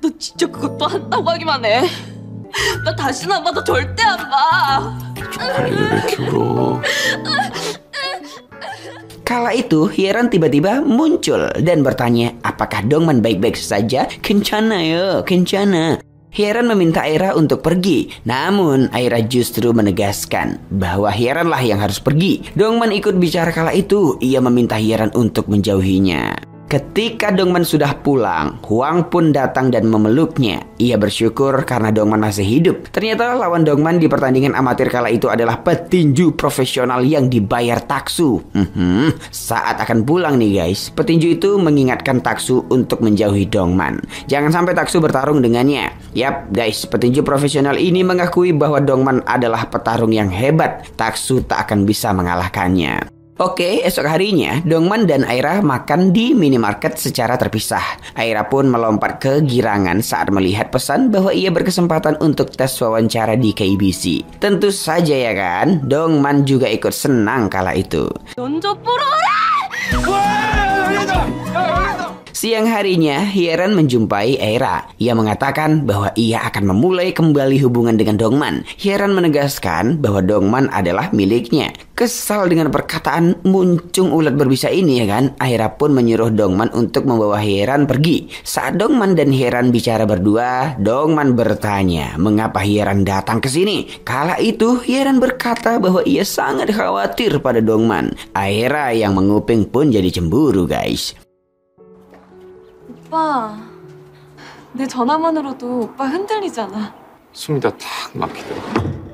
너 진짜 그것도 한다고 하기만 해. 나 다시는 안 봐. 너 절대 안 봐.
왜 이렇게 울어?
Kala itu, Hyeran tiba-tiba muncul dan bertanya, apakah Dongman baik-baik saja? Kencana ya, kencana. Hyeran meminta Aira untuk pergi. Namun, Aira justru menegaskan bahwa Hyeran lah yang harus pergi. Dongman ikut bicara kala itu. Ia meminta Hyeran untuk menjauhinya. Ketika Dongman sudah pulang, Huang pun datang dan memeluknya. Ia bersyukur karena Dongman masih hidup. Ternyata lawan Dongman di pertandingan amatir kala itu adalah petinju profesional yang dibayar Taksu. Saat akan pulang nih guys, petinju itu mengingatkan Taksu untuk menjauhi Dongman. Jangan sampai Taksu bertarung dengannya. Yap guys, petinju profesional ini mengakui bahwa Dongman adalah petarung yang hebat. Taksu tak akan bisa mengalahkannya. Oke, esok harinya Dongman dan Aira makan di minimarket secara terpisah. Aira pun melompat ke girangan saat melihat pesan bahwa ia berkesempatan untuk tes wawancara di KBC. Tentu saja ya kan, Dongman juga ikut senang kala itu.
면접 보러 오라!
Siang harinya, Hyeran menjumpai Aira. Ia mengatakan bahwa ia akan memulai kembali hubungan dengan Dongman. Hyeran menegaskan bahwa Dongman adalah miliknya. Kesal dengan perkataan muncung ulat berbisa ini ya kan, Aira pun menyuruh Dongman untuk membawa Hyeran pergi. Saat Dongman dan Hyeran bicara berdua, Dongman bertanya mengapa Hyeran datang ke sini. Kala itu Hyeran berkata bahwa ia sangat khawatir pada Dongman. Aira yang menguping pun jadi cemburu guys.
오빠, 내 전화만으로도 오빠 흔들리잖아.
숨이 다 탁 막히더라.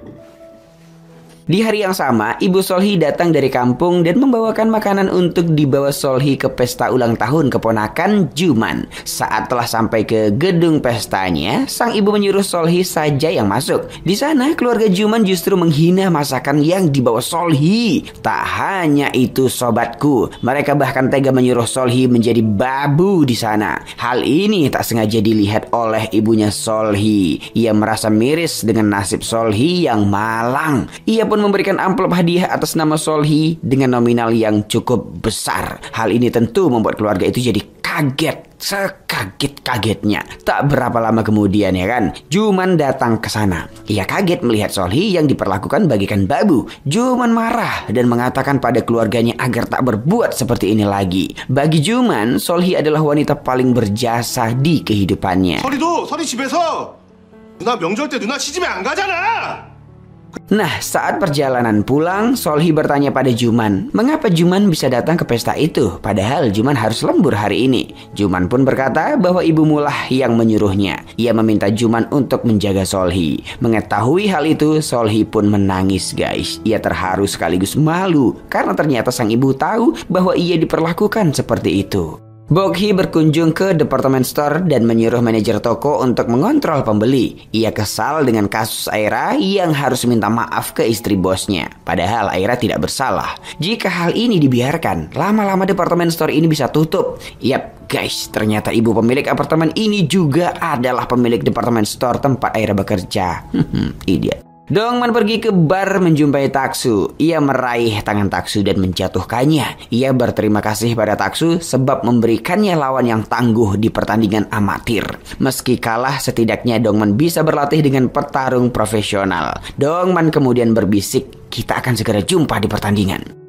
Di hari yang sama, Ibu Solhi datang dari kampung dan membawakan makanan untuk dibawa Solhi ke pesta ulang tahun keponakan Juman. Saat telah sampai ke gedung pestanya, sang ibu menyuruh Solhi saja yang masuk. Di sana, keluarga Juman justru menghina masakan yang dibawa Solhi. Tak hanya itu sobatku, mereka bahkan tega menyuruh Solhi menjadi babu di sana. Hal ini tak sengaja dilihat oleh ibunya Solhi. Ia merasa miris dengan nasib Solhi yang malang. Ia pun memberikan amplop hadiah atas nama Solhi dengan nominal yang cukup besar. Hal ini tentu membuat keluarga itu jadi kaget, sekaget-kagetnya. Tak berapa lama kemudian ya kan, Juman datang ke sana. Ia kaget melihat Solhi yang diperlakukan bagaikan babu. Juman marah dan mengatakan pada keluarganya agar tak berbuat seperti ini lagi. Bagi Juman, Solhi adalah wanita paling berjasa di kehidupannya.
서리 집에서 누나 명절 때 누나 시집에 안 가잖아.
Nah, saat perjalanan pulang, Solhi bertanya pada Juman, mengapa Juman bisa datang ke pesta itu, padahal Juman harus lembur hari ini. Juman pun berkata bahwa ibumulah yang menyuruhnya. Ia meminta Juman untuk menjaga Solhi. Mengetahui hal itu, Solhi pun menangis guys. Ia terharu sekaligus malu, karena ternyata sang ibu tahu bahwa ia diperlakukan seperti itu. Bokhi berkunjung ke department store dan menyuruh manajer toko untuk mengontrol pembeli. Ia kesal dengan kasus Aira yang harus minta maaf ke istri bosnya. Padahal Aira tidak bersalah. Jika hal ini dibiarkan, lama-lama department store ini bisa tutup. Yap guys, ternyata ibu pemilik apartemen ini juga adalah pemilik department store tempat Aira bekerja. Idiot. Dongman pergi ke bar menjumpai Taksu. Ia meraih tangan Taksu dan menjatuhkannya. Ia berterima kasih pada Taksu sebab memberikannya lawan yang tangguh di pertandingan amatir. Meski kalah, setidaknya Dongman bisa berlatih dengan petarung profesional. Dongman kemudian berbisik, kita akan segera jumpa di pertandingan.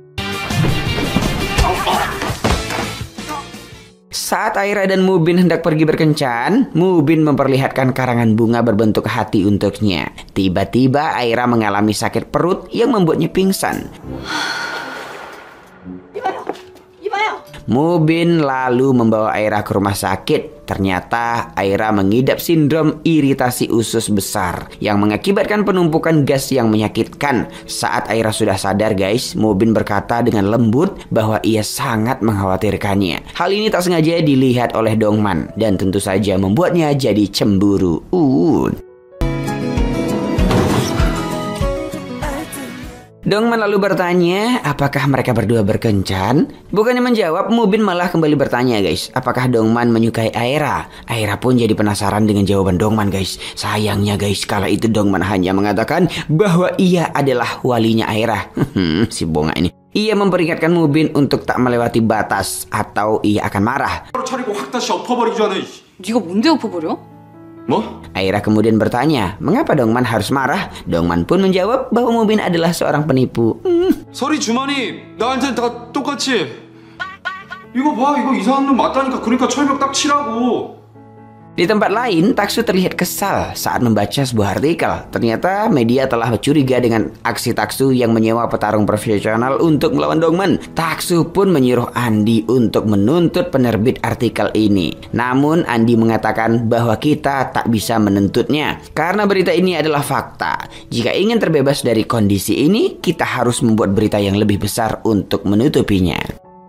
Saat Aira dan Mubin hendak pergi berkencan, Mubin memperlihatkan karangan bunga berbentuk hati untuknya. Tiba-tiba Aira mengalami sakit perut yang membuatnya pingsan. Mubin lalu membawa Aira ke rumah sakit. Ternyata Aira mengidap sindrom iritasi usus besar yang mengakibatkan penumpukan gas yang menyakitkan. Saat Aira sudah sadar guys, Mubin berkata dengan lembut bahwa ia sangat mengkhawatirkannya. Hal ini tak sengaja dilihat oleh Dongman dan tentu saja membuatnya jadi cemburu. Dongman lalu bertanya, apakah mereka berdua berkencan? Bukannya menjawab, Mubin malah kembali bertanya guys, apakah Dongman menyukai Aira? Aira pun jadi penasaran dengan jawaban Dongman guys. Sayangnya guys, kala itu Dongman hanya mengatakan bahwa ia adalah walinya Aira. Si bonga ini. Ia memperingatkan Mubin untuk tak melewati batas atau ia akan marah.
차리고 확 다시 엎어버리기 전에.
네가 뭔데 엎어버려?
뭐?
Aira kemudian bertanya, mengapa Dongman harus marah? Dongman pun menjawab bahwa Mubin adalah seorang penipu.
서리 주만이 나한텐 다 똑같이. 이거 봐, 이거 이상한 놈 맞다니까. 그러니까 철벽 딱 치라고.
Di tempat lain, Taksu terlihat kesal saat membaca sebuah artikel. Ternyata media telah curiga dengan aksi Taksu yang menyewa petarung profesional untuk melawan Dongman. Taksu pun menyuruh Andi untuk menuntut penerbit artikel ini. Namun Andi mengatakan bahwa kita tak bisa menuntutnya karena berita ini adalah fakta. Jika ingin terbebas dari kondisi ini, kita harus membuat berita yang lebih besar untuk menutupinya.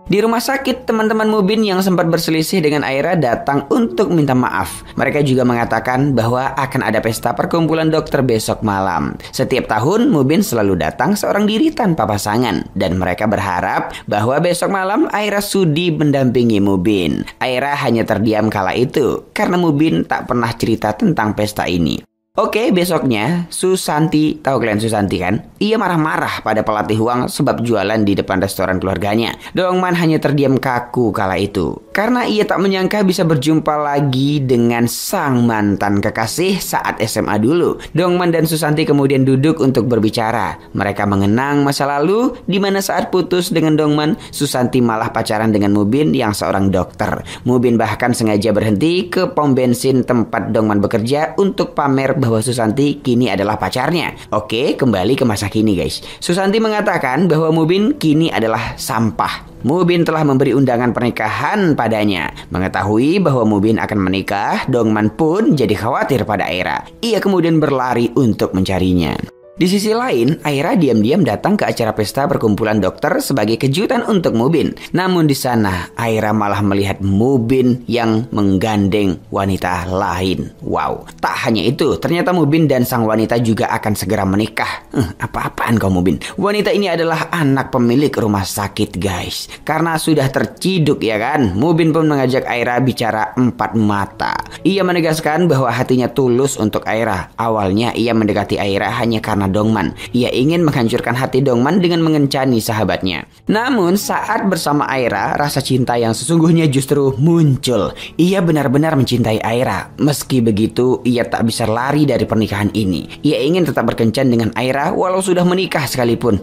Di rumah sakit, teman-teman Mubin yang sempat berselisih dengan Aira datang untuk minta maaf. Mereka juga mengatakan bahwa akan ada pesta perkumpulan dokter besok malam. Setiap tahun, Mubin selalu datang seorang diri tanpa pasangan. Dan mereka berharap bahwa besok malam Aira sudi mendampingi Mubin. Aira hanya terdiam kala itu, karena Mubin tak pernah cerita tentang pesta ini. Oke, besoknya Susanti, tahu kalian Susanti kan? Ia marah-marah pada pelatih Huang sebab jualan di depan restoran keluarganya. Dongman hanya terdiam kaku kala itu, karena ia tak menyangka bisa berjumpa lagi dengan sang mantan kekasih saat SMA dulu. Dongman dan Susanti kemudian duduk untuk berbicara. Mereka mengenang masa lalu, di mana saat putus dengan Dongman, Susanti malah pacaran dengan Mubin yang seorang dokter. Mubin bahkan sengaja berhenti ke pom bensin tempat Dongman bekerja untuk pamer bahwa Susanti kini adalah pacarnya. Oke, kembali ke masa kini guys. Susanti mengatakan bahwa Mubin kini adalah sampah. Mubin telah memberi undangan pernikahan padanya. Mengetahui bahwa Mubin akan menikah, Dongman pun jadi khawatir pada Aira. Ia kemudian berlari untuk mencarinya. Di sisi lain, Aira diam-diam datang ke acara pesta perkumpulan dokter sebagai kejutan untuk Mubin. Namun di sana, Aira malah melihat Mubin yang menggandeng wanita lain. Wow, tak hanya itu, ternyata Mubin dan sang wanita juga akan segera menikah. Apa-apaan kau Mubin? Wanita ini adalah anak pemilik rumah sakit guys. Karena sudah terciduk ya kan, Mubin pun mengajak Aira bicara empat mata. Ia menegaskan bahwa hatinya tulus untuk Aira. Awalnya ia mendekati Aira hanya karena Dongman. Ia ingin menghancurkan hati Dongman dengan mengencani sahabatnya. Namun saat bersama Aira, rasa cinta yang sesungguhnya justru muncul. Ia benar-benar mencintai Aira. Meski begitu, ia tak bisa lari dari pernikahan ini. Ia ingin tetap berkencan dengan Aira walau sudah menikah sekalipun.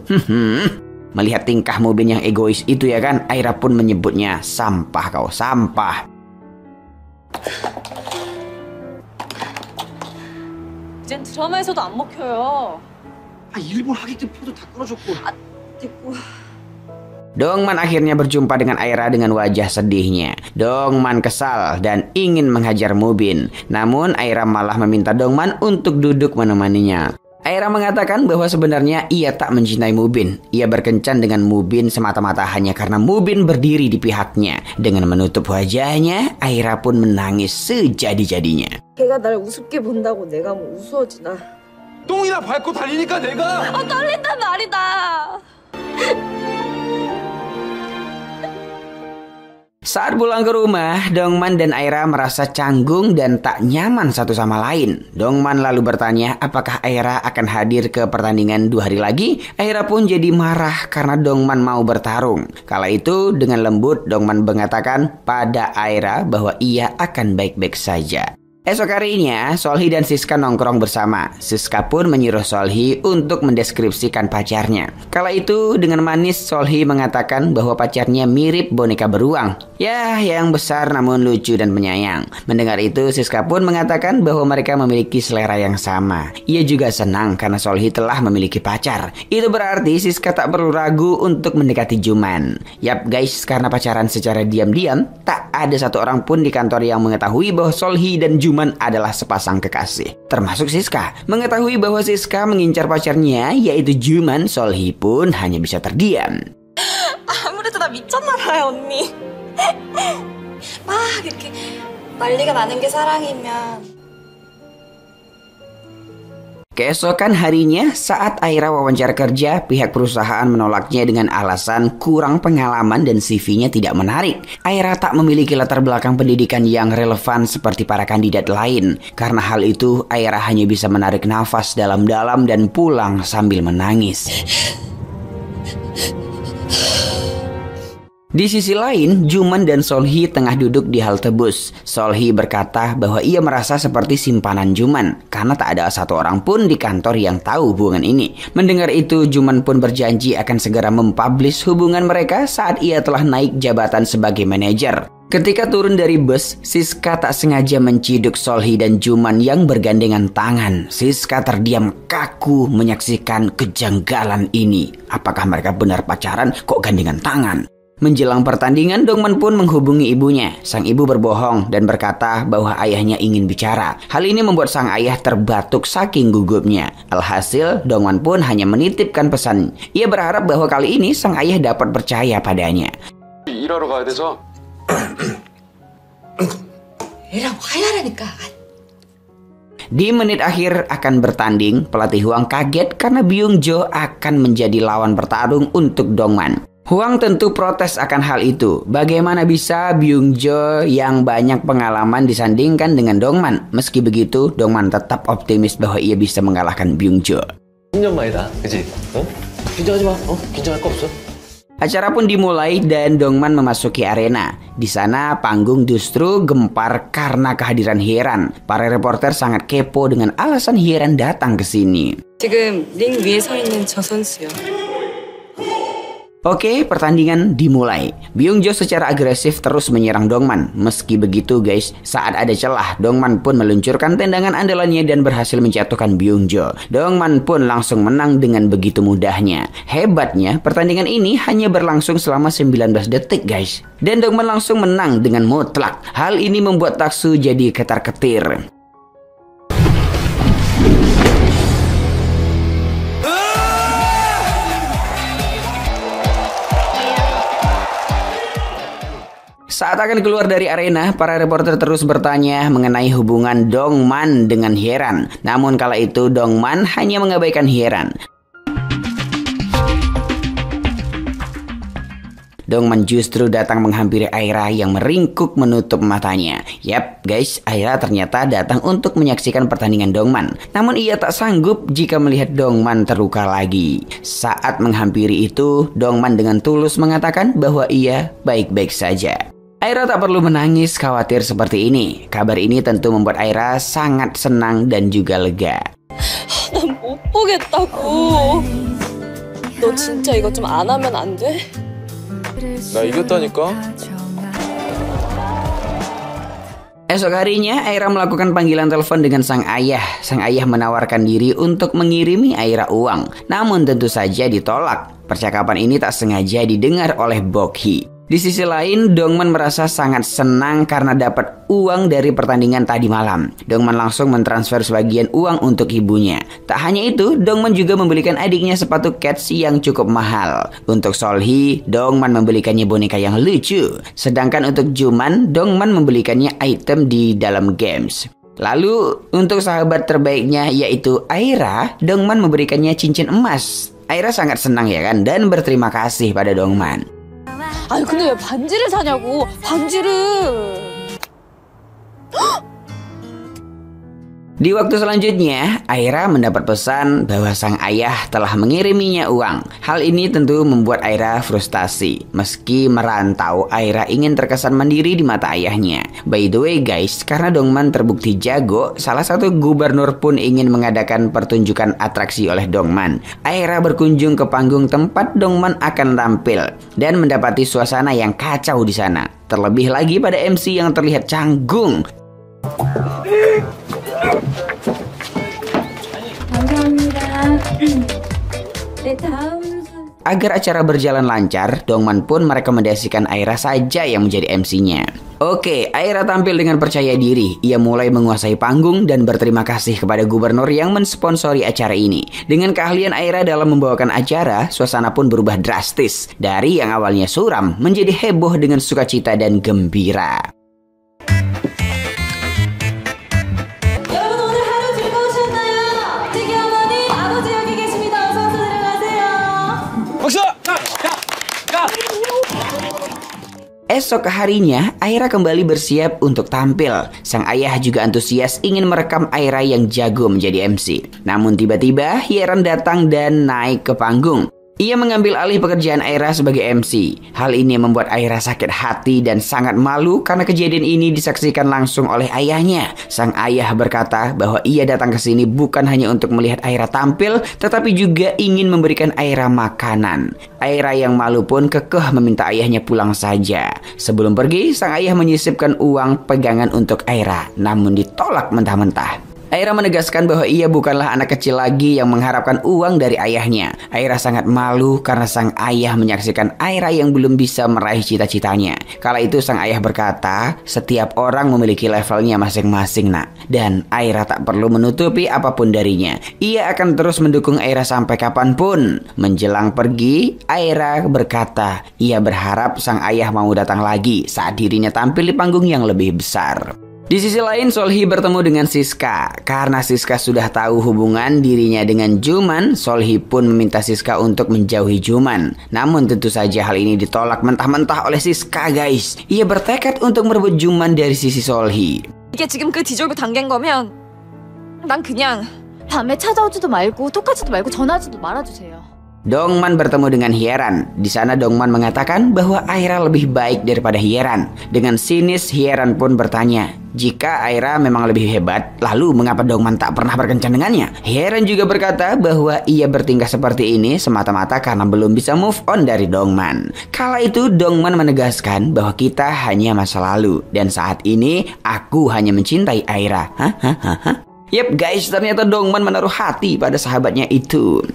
Melihat tingkah Mubin yang egois itu ya kan, Aira pun menyebutnya sampah kau, sampah.
이젠 드라마에서도 안 먹혀요.
일본 하객들 표도 다 끊어줬고.
됐고.
Dongman akhirnya berjumpa dengan Aira dengan wajah sedihnya. Dongman kesal dan ingin menghajar Mubin. Namun Aira malah meminta Dongman untuk duduk menemaninya. Aira mengatakan bahwa sebenarnya ia tak mencintai Mubin. Ia berkencan dengan Mubin semata-mata hanya karena Mubin berdiri di pihaknya. Dengan menutup wajahnya, Aira pun menangis sejadi-jadinya.
걔가 날 우습게 본다고 내가 뭐 우스워지나.
똥이나 밟고 달리니까 내가.
떨린단 말이다.
Saat pulang ke rumah, Dongman dan Aira merasa canggung dan tak nyaman satu sama lain. Dongman lalu bertanya apakah Aira akan hadir ke pertandingan 2 hari lagi. Aira pun jadi marah karena Dongman mau bertarung. Kala itu dengan lembut Dongman mengatakan pada Aira bahwa ia akan baik-baik saja. Esok harinya, Solhi dan Siska nongkrong bersama. Siska pun menyuruh Solhi untuk mendeskripsikan pacarnya. Kala itu, dengan manis Solhi mengatakan bahwa pacarnya mirip boneka beruang. Ya, yang besar namun lucu dan penyayang. Mendengar itu, Siska pun mengatakan bahwa mereka memiliki selera yang sama. Ia juga senang karena Solhi telah memiliki pacar. Itu berarti Siska tak perlu ragu untuk mendekati Juman. Yap guys, karena pacaran secara diam-diam, tak ada satu orang pun di kantor yang mengetahui bahwa Solhi dan Juman adalah sepasang kekasih. Termasuk Siska. Mengetahui bahwa Siska mengincar pacarnya yaitu Juman, Solhi pun hanya bisa terdiam.
아무래도 나 미쳤나 봐요, 언니. 막 이렇게 난리가 나는 게 사랑이면.
Keesokan harinya, saat Aira wawancara kerja, pihak perusahaan menolaknya dengan alasan kurang pengalaman dan CV-nya tidak menarik. Aira tak memiliki latar belakang pendidikan yang relevan seperti para kandidat lain. Karena hal itu, Aira hanya bisa menarik nafas dalam-dalam dan pulang sambil menangis. Di sisi lain, Juman dan Solhi tengah duduk di halte bus. Solhi berkata bahwa ia merasa seperti simpanan Juman karena tak ada satu orang pun di kantor yang tahu hubungan ini. Mendengar itu, Juman pun berjanji akan segera mempublish hubungan mereka saat ia telah naik jabatan sebagai manajer. Ketika turun dari bus, Siska tak sengaja menciduk Solhi dan Juman yang bergandengan tangan. Siska terdiam kaku menyaksikan kejanggalan ini. Apakah mereka benar pacaran? Kok gandengan tangan? Menjelang pertandingan, Dongman pun menghubungi ibunya. Sang ibu berbohong dan berkata bahwa ayahnya ingin bicara. Hal ini membuat sang ayah terbatuk saking gugupnya. Alhasil, Dongman pun hanya menitipkan pesan. Ia berharap bahwa kali ini sang ayah dapat percaya padanya.
일하러 가야 돼서.
애랑 화해하라니까.
Di menit akhir akan bertanding, pelatih Huang kaget karena Byung Jo akan menjadi lawan bertarung untuk Dongman. Hwang tentu protes akan hal itu. Bagaimana bisa Byung-jo yang banyak pengalaman disandingkan dengan Dongman? Meski begitu, Dongman tetap optimis bahwa ia bisa mengalahkan Byung-jo.
10년 만이다, 그치? 어? 긴장하지 마. 긴장할 거 없어.
Acara pun dimulai dan Dongman memasuki arena. Di sana panggung justru gempar karena kehadiran Hyeran. Para reporter sangat kepo dengan alasan Hyeran datang ke sini.
지금 링 위에 서 있는 저 선수요.
Oke, pertandingan dimulai. Byung-jo secara agresif terus menyerang Dongman. Meski begitu guys, saat ada celah, Dongman pun meluncurkan tendangan andalannya dan berhasil menjatuhkan Byung-jo. Dongman pun langsung menang dengan begitu mudahnya. Hebatnya, pertandingan ini hanya berlangsung selama 19 detik guys. Dan Dongman langsung menang dengan mutlak. Hal ini membuat Taksu jadi ketar-ketir. Saat akan keluar dari arena, para reporter terus bertanya mengenai hubungan Dongman dengan Hyeran. Namun kala itu Dongman hanya mengabaikan Hyeran. Dongman justru datang menghampiri Aira yang meringkuk menutup matanya. Yap guys, Aira ternyata datang untuk menyaksikan pertandingan Dongman. Namun ia tak sanggup jika melihat Dongman terluka lagi. Saat menghampiri itu, Dongman dengan tulus mengatakan bahwa ia baik-baik saja. Aira tak perlu menangis khawatir seperti ini. Kabar ini tentu membuat Aira sangat senang dan juga lega.
난 못 보겠다고. 너 진짜 이거 좀 안 하면 안 돼?
나 이겼다니까?
Esok harinya, Aira melakukan panggilan telepon dengan sang ayah. Sang ayah menawarkan diri untuk mengirimi Aira uang. Namun tentu saja ditolak. Percakapan ini tak sengaja didengar oleh Bok-hee. Di sisi lain, Dongman merasa sangat senang karena dapat uang dari pertandingan tadi malam. Dongman langsung mentransfer sebagian uang untuk ibunya. Tak hanya itu, Dongman juga membelikan adiknya sepatu Keds yang cukup mahal. Untuk Sol-hee, Dongman membelikannya boneka yang lucu. Sedangkan untuk Juman, Dongman membelikannya item di dalam games. Lalu, untuk sahabat terbaiknya yaitu Aira, Dongman memberikannya cincin emas. Aira sangat senang ya kan, dan berterima kasih pada Dongman.
아니 근데 왜 반지를 사냐고. 반지를.
Di waktu selanjutnya, Aira mendapat pesan bahwa sang ayah telah mengiriminya uang. Hal ini tentu membuat Aira frustasi. Meski merantau, Aira ingin terkesan mandiri di mata ayahnya. By the way guys, karena Dongman terbukti jago, salah satu gubernur pun ingin mengadakan pertunjukan atraksi oleh Dongman. Aira berkunjung ke panggung tempat Dongman akan tampil dan mendapati suasana yang kacau di sana. Terlebih lagi pada MC yang terlihat canggung. Agar acara berjalan lancar, Dongman pun merekomendasikan Aira saja yang menjadi MC-nya. Oke, Aira tampil dengan percaya diri. Ia mulai menguasai panggung dan berterima kasih kepada gubernur yang mensponsori acara ini. Dengan keahlian Aira dalam membawakan acara, suasana pun berubah drastis. Dari yang awalnya suram, menjadi heboh dengan sukacita dan gembira. Esok harinya, Aira kembali bersiap untuk tampil. Sang ayah juga antusias ingin merekam Aira yang jago menjadi MC. Namun tiba-tiba Hyeran datang dan naik ke panggung. Ia mengambil alih pekerjaan Aira sebagai MC. Hal ini membuat Aira sakit hati dan sangat malu karena kejadian ini disaksikan langsung oleh ayahnya. Sang ayah berkata bahwa ia datang ke sini bukan hanya untuk melihat Aira tampil, tetapi juga ingin memberikan Aira makanan. Aira yang malu pun kekeh meminta ayahnya pulang saja. Sebelum pergi, sang ayah menyisipkan uang pegangan untuk Aira, namun ditolak mentah-mentah. Aira menegaskan bahwa ia bukanlah anak kecil lagi yang mengharapkan uang dari ayahnya. Aira sangat malu karena sang ayah menyaksikan Aira yang belum bisa meraih cita-citanya. Kala itu sang ayah berkata, setiap orang memiliki levelnya masing-masing nak. Dan Aira tak perlu menutupi apapun darinya. Ia akan terus mendukung Aira sampai kapanpun. Menjelang pergi, Aira berkata, ia berharap sang ayah mau datang lagi saat dirinya tampil di panggung yang lebih besar. Di sisi lain, Solhi bertemu dengan Siska. Karena Siska sudah tahu hubungan dirinya dengan Juman, Solhi pun meminta Siska untuk menjauhi Juman. Namun tentu saja hal ini ditolak mentah-mentah oleh Siska, guys. Ia bertekad untuk merebut Juman dari sisi Solhi.
이게 지금 그 뒤돌고 당긴 거면 난 그냥 밤에 찾아오지도 말고 톡하지도 말고 전화하지도 말아주세요.
Dongman bertemu dengan Hyeran. Di sana Dongman mengatakan bahwa Aira lebih baik daripada Hyeran. Dengan sinis, Hyeran pun bertanya, jika Aira memang lebih hebat, lalu mengapa Dongman tak pernah berkencan dengannya? Hyeran juga berkata bahwa ia bertingkah seperti ini semata-mata karena belum bisa move on dari Dongman. Kala itu Dongman menegaskan bahwa kita hanya masa lalu dan saat ini aku hanya mencintai Aira. Yap guys, ternyata Dongman menaruh hati pada sahabatnya itu.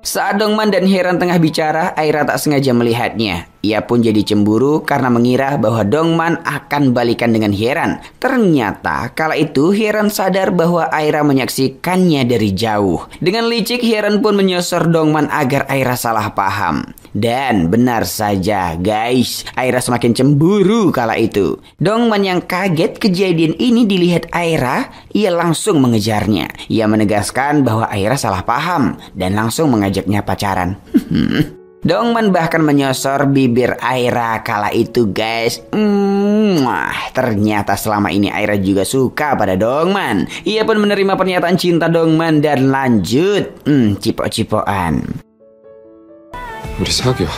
Saat Dongman dan Hyeran tengah bicara, Aira tak sengaja melihatnya. Ia pun jadi cemburu karena mengira bahwa Dongman akan balikan dengan Hyeran. Ternyata kala itu Hyeran sadar bahwa Aira menyaksikannya dari jauh. Dengan licik Hyeran pun menyosor Dongman agar Aira salah paham. Dan benar saja guys, Aira semakin cemburu kala itu. Dongman yang kaget kejadian ini dilihat Aira, ia langsung mengejarnya. Ia menegaskan bahwa Aira salah paham dan langsung mengajaknya pacaran. Dongman bahkan menyosor bibir Aira kala itu guys. Ternyata selama ini Aira juga suka pada Dongman. Ia pun menerima pernyataan cinta Dongman dan lanjut cipok-cipokan.
우리 사귀어.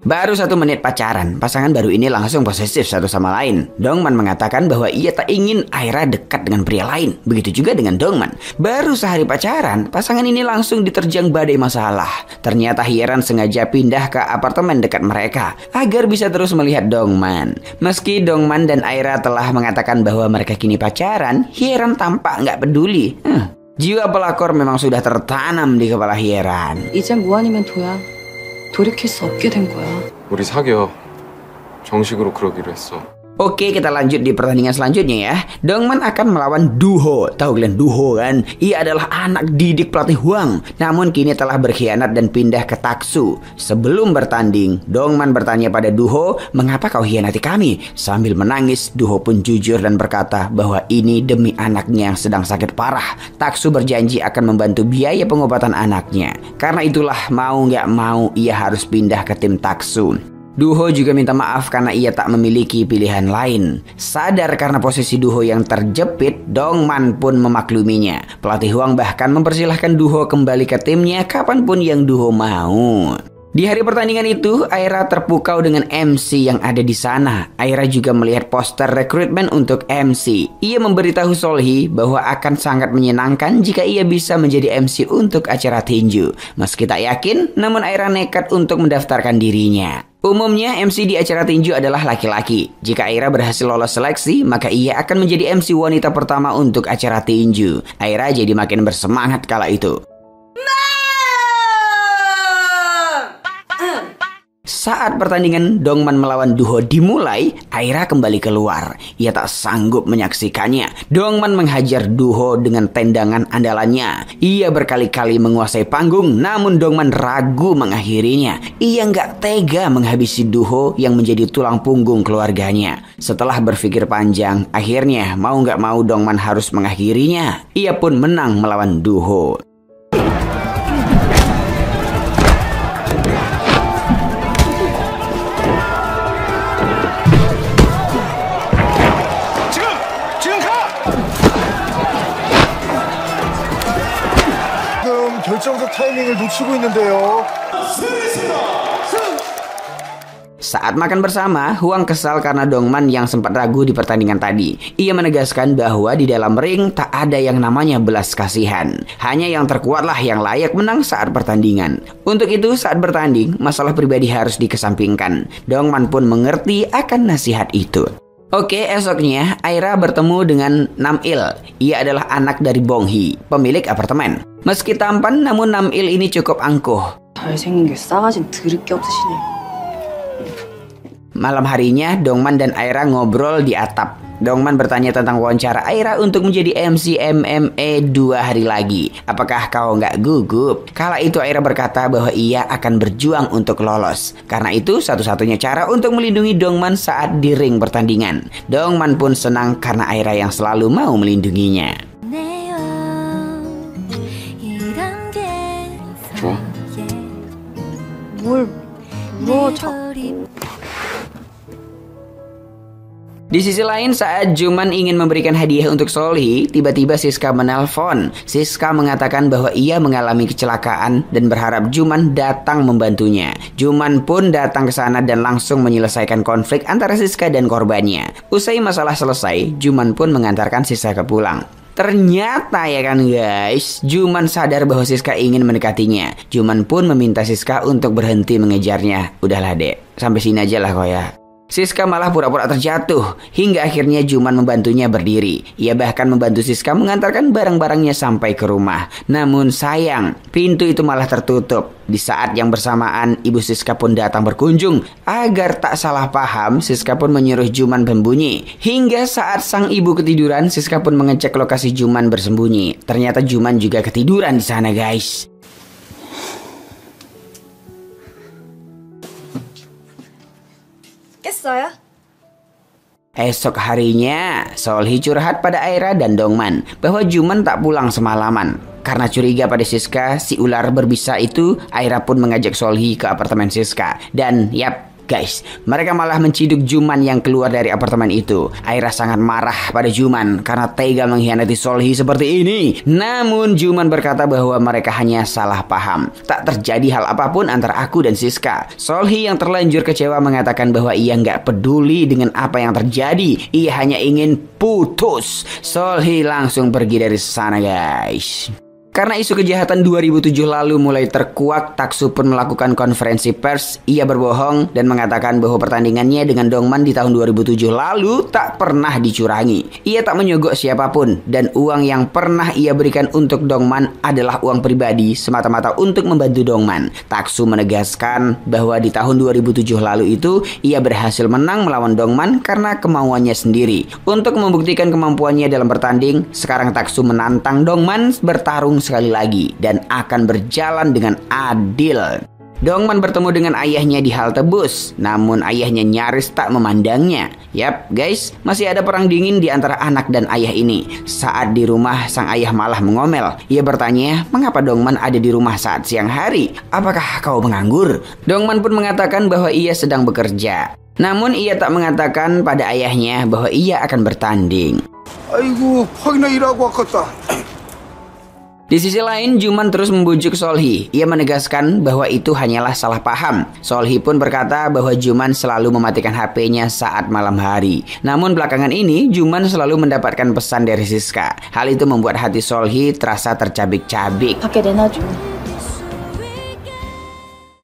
Baru 1 menit pacaran, pasangan baru ini langsung posesif satu sama lain. Dongman mengatakan bahwa ia tak ingin Aira dekat dengan pria lain. Begitu juga dengan Dongman. Baru sehari pacaran, pasangan ini langsung diterjang badai masalah. Ternyata Hyeran sengaja pindah ke apartemen dekat mereka agar bisa terus melihat Dongman. Meski Dongman dan Aira telah mengatakan bahwa mereka kini pacaran, Hyeran tampak nggak peduli. Jiwa pelakor memang sudah tertanam di kepala Hyeran.
이젠 무한이면 도야. 돌이킬 수 없게 된 거야.
우리 사귀어. 정식으로 그러기로 했어.
Oke, kita lanjut di pertandingan selanjutnya ya. Dongman akan melawan Duho. Tahu kalian Duho kan? Ia adalah anak didik pelatih Hwang. Namun kini telah berkhianat dan pindah ke Taksu. Sebelum bertanding, Dongman bertanya pada Duho, "Mengapa kau hianati kami?" Sambil menangis, Duho pun jujur dan berkata bahwa ini demi anaknya yang sedang sakit parah. Taksu berjanji akan membantu biaya pengobatan anaknya. Karena itulah mau nggak mau ia harus pindah ke tim Taksu. Duho juga minta maaf karena ia tak memiliki pilihan lain. Sadar karena posisi Duho yang terjepit, Dongman pun memakluminya. Pelatih Hwang bahkan mempersilahkan Duho kembali ke timnya kapanpun yang Duho mau. Di hari pertandingan itu, Aira terpukau dengan MC yang ada di sana. Aira juga melihat poster rekrutmen untuk MC. Ia memberitahu Solhi bahwa akan sangat menyenangkan jika ia bisa menjadi MC untuk acara tinju. Meski tak yakin, namun Aira nekat untuk mendaftarkan dirinya. Umumnya MC di acara tinju adalah laki-laki. Jika Aira berhasil lolos seleksi, maka ia akan menjadi MC wanita pertama untuk acara tinju. Aira jadi makin bersemangat kala itu. Saat pertandingan Dongman melawan Duho dimulai, Aira kembali keluar. Ia tak sanggup menyaksikannya. Dongman menghajar Duho dengan tendangan andalannya. Ia berkali-kali menguasai panggung, namun Dongman ragu mengakhirinya. Ia nggak tega menghabisi Duho yang menjadi tulang punggung keluarganya. Setelah berpikir panjang, akhirnya mau nggak mau Dongman harus mengakhirinya. Ia pun menang melawan Duho.
결정적 타이밍을 놓치고 있는데요.
Saat makan bersama, Hwang kesal karena Dongman yang sempat ragu di pertandingan tadi. Ia menegaskan bahwa di dalam ring tak ada yang namanya belas kasihan. Hanya yang terkuatlah yang layak menang saat pertandingan. Untuk itu saat bertanding, masalah pribadi harus dikesampingkan. Dongman pun mengerti akan nasihat itu. Oke, esoknya Aira bertemu dengan Nam-il. Ia adalah anak dari Bong-hee, pemilik apartemen. Meski tampan, namun Nam-il ini cukup angkuh.
잘생긴 게 싸가진 드럽게 없으시네.
Malam harinya, Dongman dan Aira ngobrol di atap. Dongman bertanya tentang wawancara Aira untuk menjadi MC MMA 2 hari lagi. Apakah kau nggak gugup? Kala itu Aira berkata bahwa ia akan berjuang untuk lolos. Karena itu satu-satunya cara untuk melindungi Dongman saat di ring pertandingan. Dongman pun senang karena Aira yang selalu mau melindunginya.
좋아.
Di sisi lain, saat Juman ingin memberikan hadiah untuk Solhi, tiba-tiba Siska menelpon. Siska mengatakan bahwa ia mengalami kecelakaan dan berharap Juman datang membantunya. Juman pun datang ke sana dan langsung menyelesaikan konflik antara Siska dan korbannya. Usai masalah selesai, Juman pun mengantarkan Siska pulang. Ternyata ya kan guys, Juman sadar bahwa Siska ingin mendekatinya. Juman pun meminta Siska untuk berhenti mengejarnya. Udahlah dek, sampai sini aja lah kau ya. Siska malah pura-pura terjatuh, hingga akhirnya Juman membantunya berdiri. Ia bahkan membantu Siska mengantarkan barang-barangnya sampai ke rumah. Namun sayang, pintu itu malah tertutup. Di saat yang bersamaan, ibu Siska pun datang berkunjung. Agar tak salah paham, Siska pun menyuruh Juman bersembunyi. Hingga saat sang ibu ketiduran, Siska pun mengecek lokasi Juman bersembunyi. Ternyata Juman juga ketiduran di sana guys.
깼어요?
Esok harinya, Solhi curhat pada Aira dan Dongman bahwa Juman tak pulang semalaman. Karena curiga pada Siska, si ular berbisa itu, Aira pun mengajak Solhi ke apartemen Siska. Dan yap guys, mereka malah menciduk Juman yang keluar dari apartemen itu. Aira sangat marah pada Juman karena tega mengkhianati Solhi seperti ini. Namun Juman berkata bahwa mereka hanya salah paham. Tak terjadi hal apapun antara aku dan Siska. Solhi yang terlanjur kecewa mengatakan bahwa ia nggak peduli dengan apa yang terjadi. Ia hanya ingin putus. Solhi langsung pergi dari sana guys. Karena isu kejahatan 2007 lalu mulai terkuak, Taksu pun melakukan konferensi pers. Ia berbohong dan mengatakan bahwa pertandingannya dengan Dongman di tahun 2007 lalu tak pernah dicurangi. Ia tak menyogok siapapun dan uang yang pernah ia berikan untuk Dongman adalah uang pribadi semata-mata untuk membantu Dongman. Taksu menegaskan bahwa di tahun 2007 lalu itu ia berhasil menang melawan Dongman karena kemauannya sendiri. Untuk membuktikan kemampuannya dalam bertanding, sekarang Taksu menantang Dongman bertarung sekali lagi dan akan berjalan dengan adil. Dongman bertemu dengan ayahnya di halte bus, namun ayahnya nyaris tak memandangnya. Yap guys, masih ada perang dingin di antara anak dan ayah ini. Saat di rumah, sang ayah malah mengomel. Ia bertanya, mengapa Dongman ada di rumah saat siang hari? Apakah kau menganggur? Dongman pun mengatakan bahwa ia sedang bekerja. Namun ia tak mengatakan pada ayahnya bahwa ia akan bertanding.
아이고, 확이나 일하고 왔겠다.
Di sisi lain, Juman terus membujuk Solhi. Ia menegaskan bahwa itu hanyalah salah paham. Solhi pun berkata bahwa Juman selalu mematikan HP-nya saat malam hari. Namun belakangan ini, Juman selalu mendapatkan pesan dari Siska. Hal itu membuat hati Solhi terasa tercabik-cabik.
밖에 내놔줘.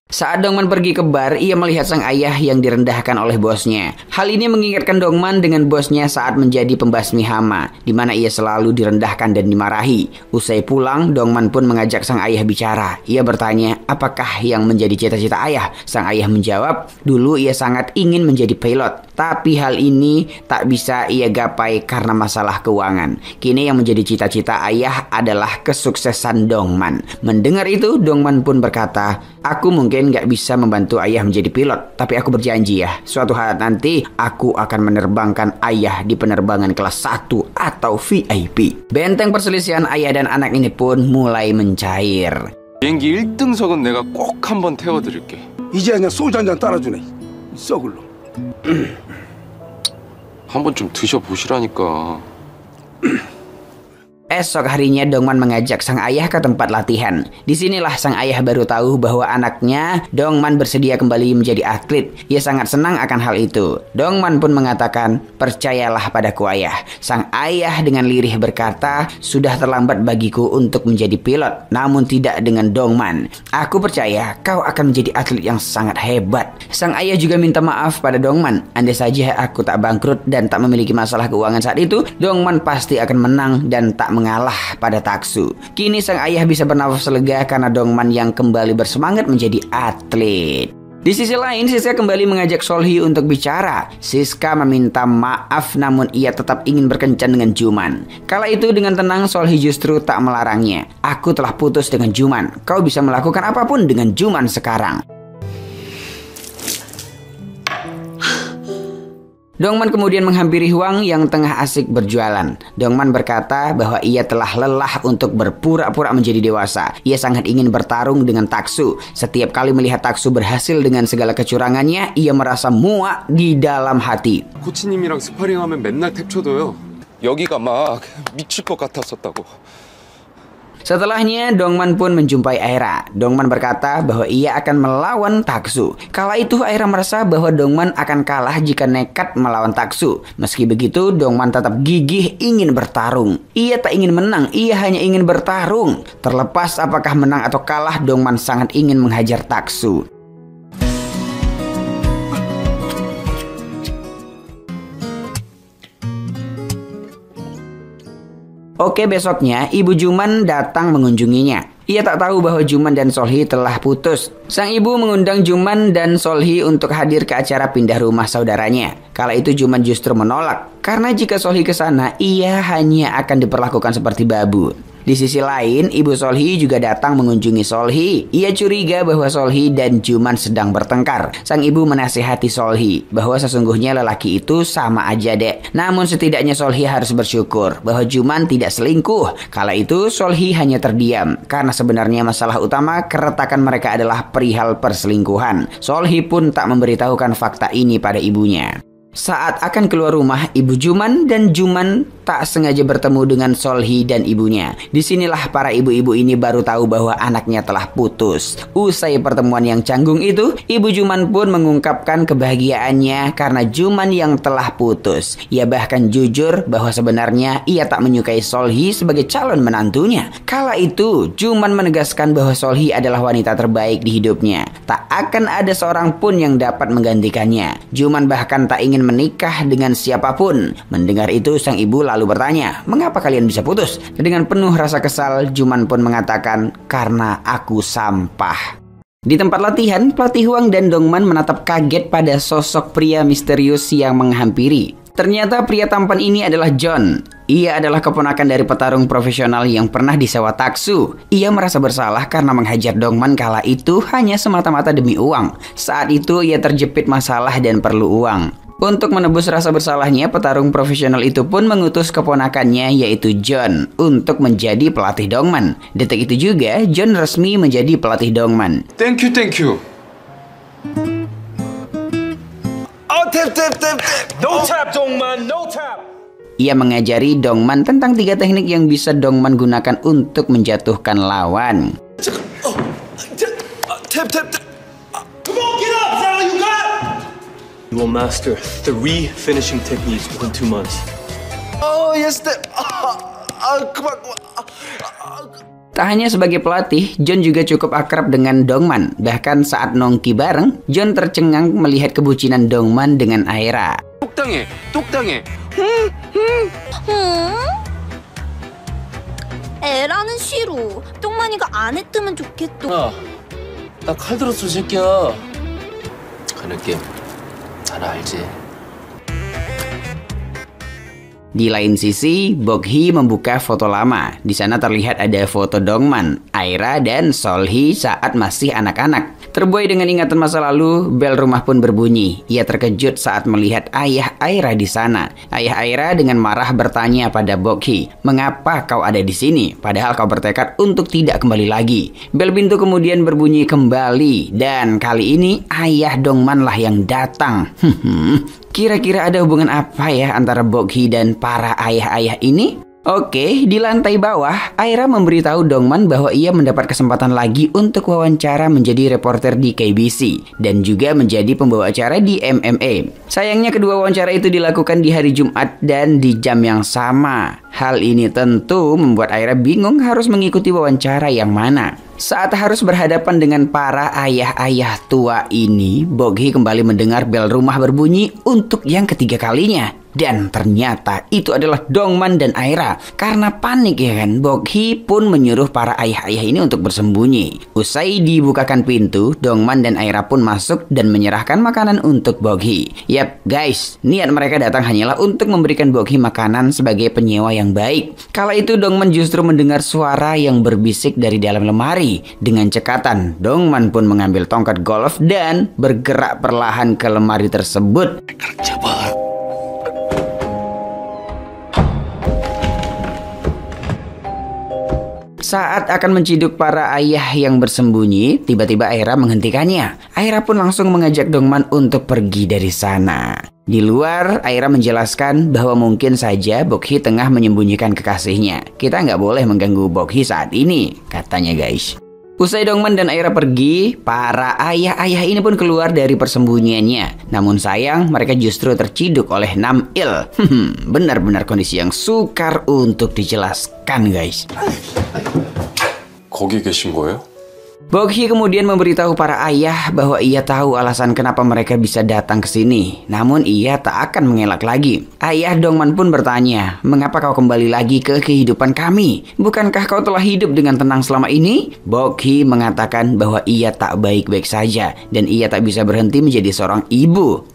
Saat Dongman pergi ke bar, ia melihat sang ayah yang direndahkan oleh bosnya. Hal ini mengingatkan Dongman dengan bosnya saat menjadi pembasmi hama, di mana ia selalu direndahkan dan dimarahi. Usai pulang, Dongman pun mengajak sang ayah bicara. Ia bertanya, apakah yang menjadi cita-cita ayah? Sang ayah menjawab, dulu ia sangat ingin menjadi pilot, tapi hal ini tak bisa ia gapai karena masalah keuangan. Kini yang menjadi cita-cita ayah adalah kesuksesan Dongman. Mendengar itu, Dongman pun berkata, aku mungkin nggak bisa membantu ayah menjadi pilot, tapi aku berjanji ya, suatu hari nanti aku akan menerbangkan ayah di penerbangan kelas 1 atau VIP. Benteng perselisihan ayah dan anak ini pun mulai mencair.
비행기 1등석은 내가 꼭 한번 태워드릴게.
이제 그냥 소주 한잔 따라주네. 썩을 놈.
한번 좀 드셔보시라니까.
Esok harinya Dongman mengajak sang ayah ke tempat latihan. Disinilah sang ayah baru tahu bahwa anaknya Dongman bersedia kembali menjadi atlet. Ia sangat senang akan hal itu. Dongman pun mengatakan, percayalah padaku ayah. Sang ayah dengan lirih berkata, sudah terlambat bagiku untuk menjadi pilot, namun tidak dengan Dongman. Aku percaya kau akan menjadi atlet yang sangat hebat. Sang ayah juga minta maaf pada Dongman. Andai saja aku tak bangkrut dan tak memiliki masalah keuangan saat itu, Dongman pasti akan menang dan tak mengalah pada Taksu. Kini sang ayah bisa bernafas lega karena Dongman yang kembali bersemangat menjadi atlet. Di sisi lain, Siska kembali mengajak Solhi untuk bicara. Siska meminta maaf namun ia tetap ingin berkencan dengan Juman. Kala itu dengan tenang Solhi justru tak melarangnya. Aku telah putus dengan Juman. Kau bisa melakukan apapun dengan Juman sekarang. Dongman kemudian menghampiri Hwang yang tengah asik berjualan. Dongman berkata bahwa ia telah lelah untuk berpura-pura menjadi dewasa. Ia sangat ingin bertarung dengan Taksu. Setiap kali melihat Taksu berhasil dengan segala kecurangannya, ia merasa muak di dalam hati.
코치님이랑 스파링하면 맨날 탭 쳐둬요. 여기가 막 미칠 것 같았었다고.
Setelahnya, Dongman pun menjumpai Aira. Dongman berkata bahwa ia akan melawan Taksu. Kala itu Aira merasa bahwa Dongman akan kalah jika nekat melawan Taksu. Meski begitu, Dongman tetap gigih ingin bertarung. Ia tak ingin menang, ia hanya ingin bertarung. Terlepas apakah menang atau kalah, Dongman sangat ingin menghajar Taksu. Oke, besoknya ibu Juman datang mengunjunginya. Ia tak tahu bahwa Juman dan Solhi telah putus. Sang ibu mengundang Juman dan Solhi untuk hadir ke acara pindah rumah saudaranya. Kala itu Juman justru menolak, karena jika Solhi ke sana, ia hanya akan diperlakukan seperti babu. Di sisi lain, ibu Solhi juga datang mengunjungi Solhi. Ia curiga bahwa Solhi dan Juman sedang bertengkar. Sang ibu menasihati Solhi bahwa sesungguhnya lelaki itu sama aja dek. Namun setidaknya Solhi harus bersyukur bahwa Juman tidak selingkuh. Kala itu Solhi hanya terdiam karena sebenarnya masalah utama keretakan mereka adalah perihal perselingkuhan. Solhi pun tak memberitahukan fakta ini pada ibunya. Saat akan keluar rumah, ibu Juman dan Juman tak sengaja bertemu dengan Solhi dan ibunya. Disinilah para ibu-ibu ini baru tahu bahwa anaknya telah putus. Usai pertemuan yang canggung itu, ibu Juman pun mengungkapkan kebahagiaannya karena Juman yang telah putus. Ia bahkan jujur bahwa sebenarnya ia tak menyukai Solhi sebagai calon menantunya. Kala itu, Juman menegaskan bahwa Solhi adalah wanita terbaik di hidupnya. Tak akan ada seorang pun yang dapat menggantikannya. Juman bahkan tak ingin menikah dengan siapapun. Mendengar itu, sang ibu lalu bertanya, "Mengapa kalian bisa putus?" Dengan penuh rasa kesal, Juman pun mengatakan, "Karena aku sampah." Di tempat latihan, pelatih Hwang dan Dongman menatap kaget pada sosok pria misterius yang menghampiri. Ternyata pria tampan ini adalah John. Ia adalah keponakan dari petarung profesional yang pernah disewa Taksu. Ia merasa bersalah karena menghajar Dongman kala itu hanya semata-mata demi uang. Saat itu ia terjepit masalah dan perlu uang. Untuk menebus rasa bersalahnya, petarung profesional itu pun mengutus keponakannya yaitu John untuk menjadi pelatih Dongman. Detik itu juga John resmi menjadi pelatih Dongman.
땡큐 땡큐.
No tap, Dongman, no tap.
Ia mengajari Dongman tentang 3 teknik yang bisa Dongman gunakan untuk menjatuhkan lawan.
Tap, tap, tap. Come on, get up. Is that all you got?
You will master 3 finishing techniques within 2 months.
Oh, yes, that. Come on.
Tak hanya sebagai pelatih, John juga cukup akrab dengan Dongman. Bahkan saat nongki bareng, John tercengang melihat kebucinan Dongman dengan Aira.
똑당해, 똑당해.
에라는 싫어. 똥만이가 안 했으면 좋겠어.
야, 나 칼 들었어, 새끼야. 그 느낌 잘 알지?
Di lain sisi, Bok-hee membuka foto lama. Di sana terlihat ada foto Dongman, Aira, dan Solhi saat masih anak-anak. Terbuai dengan ingatan masa lalu, bel rumah pun berbunyi. Ia terkejut saat melihat ayah Aira di sana. Ayah Aira dengan marah bertanya pada Bok-hee, "Mengapa kau ada di sini? Padahal kau bertekad untuk tidak kembali lagi." Bel pintu kemudian berbunyi kembali, dan kali ini ayah Dongman lah yang datang. Kira-kira ada hubungan apa ya antara Bok-hee dan para ayah-ayah ini? Oke, di lantai bawah, Aira memberitahu Dongman bahwa ia mendapat kesempatan lagi untuk wawancara menjadi reporter di KBC dan juga menjadi pembawa acara di MMA. Sayangnya kedua wawancara itu dilakukan di hari Jumat dan di jam yang sama. Hal ini tentu membuat Aira bingung harus mengikuti wawancara yang mana. Saat harus berhadapan dengan para ayah-ayah tua ini, Bok-hee kembali mendengar bel rumah berbunyi untuk yang ketiga kalinya. Dan ternyata itu adalah Dongman dan Aira. Karena panik ya kan, Bok-hee pun menyuruh para ayah-ayah ini untuk bersembunyi. Usai dibukakan pintu, Dongman dan Aira pun masuk dan menyerahkan makanan untuk Bok-hee. Yap guys, niat mereka datang hanyalah untuk memberikan Bok-hee makanan sebagai penyewa yang baik. Kala itu Dongman justru mendengar suara yang berbisik dari dalam lemari. Dengan cekatan, Dongman pun mengambil tongkat golf dan bergerak perlahan ke lemari tersebut. Saat akan menciduk para ayah yang bersembunyi, tiba-tiba Aira menghentikannya. Aira pun langsung mengajak Dongman untuk pergi dari sana. Di luar, Aira menjelaskan bahwa mungkin saja Bok-hee tengah menyembunyikan kekasihnya. Kita nggak boleh mengganggu Bok-hee saat ini, katanya guys. Usai Dongman dan Aira pergi, para ayah-ayah ini pun keluar dari persembunyiannya. Namun sayang, mereka justru terciduk oleh Nam-il. Benar-benar kondisi yang sukar untuk dijelaskan guys.
거기 계신 거예요?
Bok-hee kemudian memberitahu para ayah bahwa ia tahu alasan kenapa mereka bisa datang ke sini. Namun ia tak akan mengelak lagi. Ayah Dongman pun bertanya, "Mengapa kau kembali lagi ke kehidupan kami? Bukankah kau telah hidup dengan tenang selama ini?" Bok-hee mengatakan bahwa ia tak baik-baik saja dan ia tak bisa berhenti menjadi seorang ibu.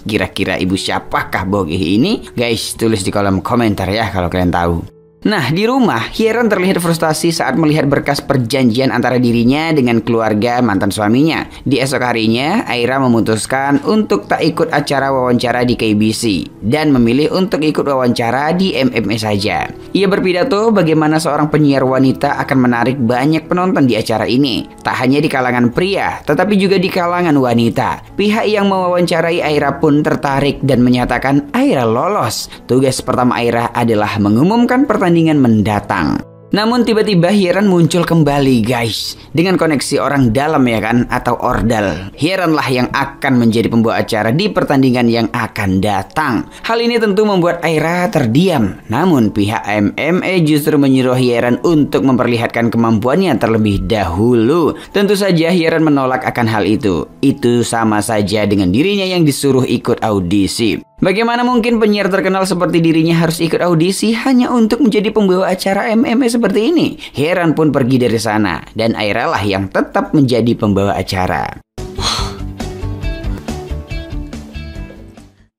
Kira-kira ibu siapakah Bok-hee ini? Guys, tulis di kolom komentar ya kalau kalian tahu. Nah, di rumah, Hye-ran terlihat frustasi saat melihat berkas perjanjian antara dirinya dengan keluarga mantan suaminya. Di esok harinya, Aira memutuskan untuk tak ikut acara wawancara di KBC dan memilih untuk ikut wawancara di MMA saja. Ia berpidato bagaimana seorang penyiar wanita akan menarik banyak penonton di acara ini. Tak hanya di kalangan pria, tetapi juga di kalangan wanita. Pihak yang mewawancarai Aira pun tertarik dan menyatakan Aira lolos. Tugas pertama Aira adalah mengumumkan pertandingan mendatang. Namun tiba-tiba Hye-ran muncul kembali guys. Dengan koneksi orang dalam ya kan, atau ordal. Hye-ran lah yang akan menjadi pembawa acara di pertandingan yang akan datang. Hal ini tentu membuat Aira terdiam. Namun pihak MMA justru menyuruh Hye-ran untuk memperlihatkan kemampuannya terlebih dahulu. Tentu saja Hye-ran menolak akan hal itu. Itu sama saja dengan dirinya yang disuruh ikut audisi. Bagaimana mungkin penyiar terkenal seperti dirinya harus ikut audisi hanya untuk menjadi pembawa acara MMA seperti ini? Hye-ran pun pergi dari sana dan Aira lah yang tetap menjadi pembawa acara.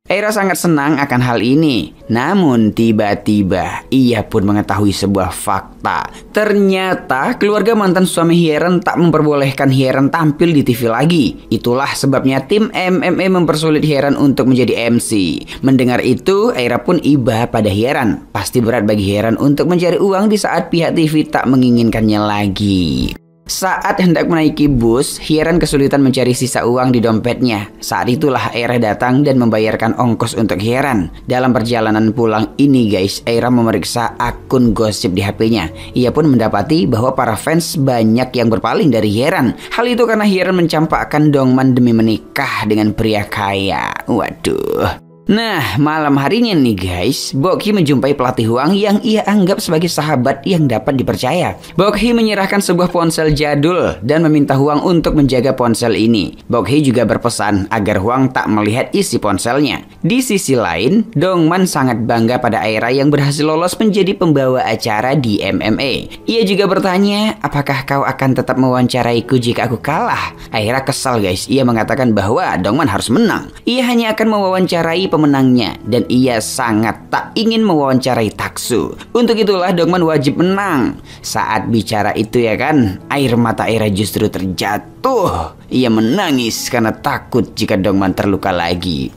Aira sangat senang akan hal ini. Namun tiba-tiba ia pun mengetahui sebuah fakta. Ternyata keluarga mantan suami Hye-ran tak memperbolehkan Hye-ran tampil di TV lagi. Itulah sebabnya tim MMA mempersulit Hye-ran untuk menjadi MC. Mendengar itu, Aira pun iba pada Hye-ran. Pasti berat bagi Hye-ran untuk mencari uang di saat pihak TV tak menginginkannya lagi. Saat hendak menaiki bus, Hye-ran kesulitan mencari sisa uang di dompetnya. Saat itulah Aira datang dan membayarkan ongkos untuk Hye-ran. Dalam perjalanan pulang ini guys, Aira memeriksa akun gosip di HP-nya. Ia pun mendapati bahwa para fans banyak yang berpaling dari Hye-ran. Hal itu karena Hye-ran mencampakkan Dongman demi menikah dengan pria kaya. Waduh. Nah, malam harinya nih guys, Bok-hee menjumpai pelatih Hwang yang ia anggap sebagai sahabat yang dapat dipercaya. Bok-hee menyerahkan sebuah ponsel jadul dan meminta Hwang untuk menjaga ponsel ini. Bok-hee juga berpesan agar Hwang tak melihat isi ponselnya. Di sisi lain, Dongman sangat bangga pada Aira yang berhasil lolos menjadi pembawa acara di MMA. Ia juga bertanya, apakah kau akan tetap mewawancaraiku jika aku kalah? Aira kesal guys, ia mengatakan bahwa Dongman harus menang. Ia hanya akan mewawancarai pemenangnya dan ia sangat tak ingin mewawancarai Taksu. Untuk itulah Dongman wajib menang. Saat bicara itu ya kan, air mata Aira justru terjatuh. Ia menangis karena takut jika Dongman terluka lagi.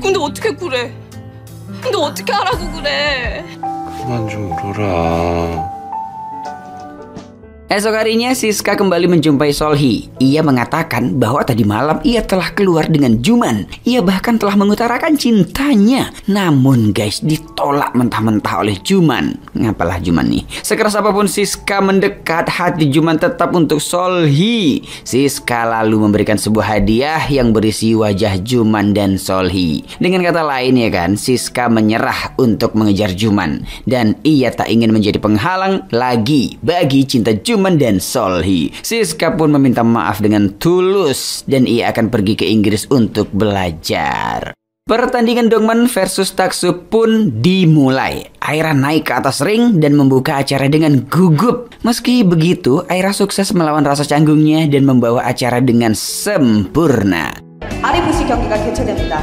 근데 어떻게 그래? 근데 어떻게 하라고 그래?
그만 좀 울어라.
Esok harinya Siska kembali menjumpai Sol-hee. Ia mengatakan bahwa tadi malam ia telah keluar dengan Juman. Ia bahkan telah mengutarakan cintanya. Namun guys, ditolak mentah-mentah oleh Juman. Ngapalah Juman nih? Sekeras apapun Siska mendekat, hati Juman tetap untuk Sol-hee. Siska lalu memberikan sebuah hadiah yang berisi wajah Juman dan Sol-hee. Dengan kata lain ya kan, Siska menyerah untuk mengejar Juman. Dan ia tak ingin menjadi penghalang lagi bagi cinta Juman Newman dan Solhi. Siska pun meminta maaf dengan tulus dan ia akan pergi ke Inggris untuk belajar. Pertandingan Dongman versus Taksu pun dimulai. Aira naik ke atas ring dan membuka acara dengan gugup. Meski begitu, Aira sukses melawan rasa canggungnya dan membawa acara dengan sempurna.
RFC 경기가 개최됩니다.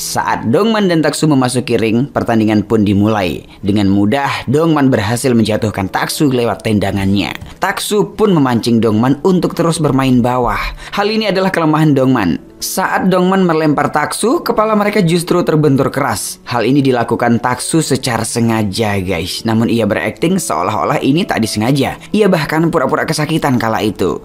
Saat Dongman dan Taksu memasuki ring, pertandingan pun dimulai. Dengan mudah, Dongman berhasil menjatuhkan Taksu lewat tendangannya. Taksu pun memancing Dongman untuk terus bermain bawah. Hal ini adalah kelemahan Dongman. Saat Dongman melempar Taksu, kepala mereka justru terbentur keras. Hal ini dilakukan Taksu secara sengaja, guys. Namun ia berakting seolah-olah ini tak disengaja. Ia bahkan pura-pura kesakitan kala itu.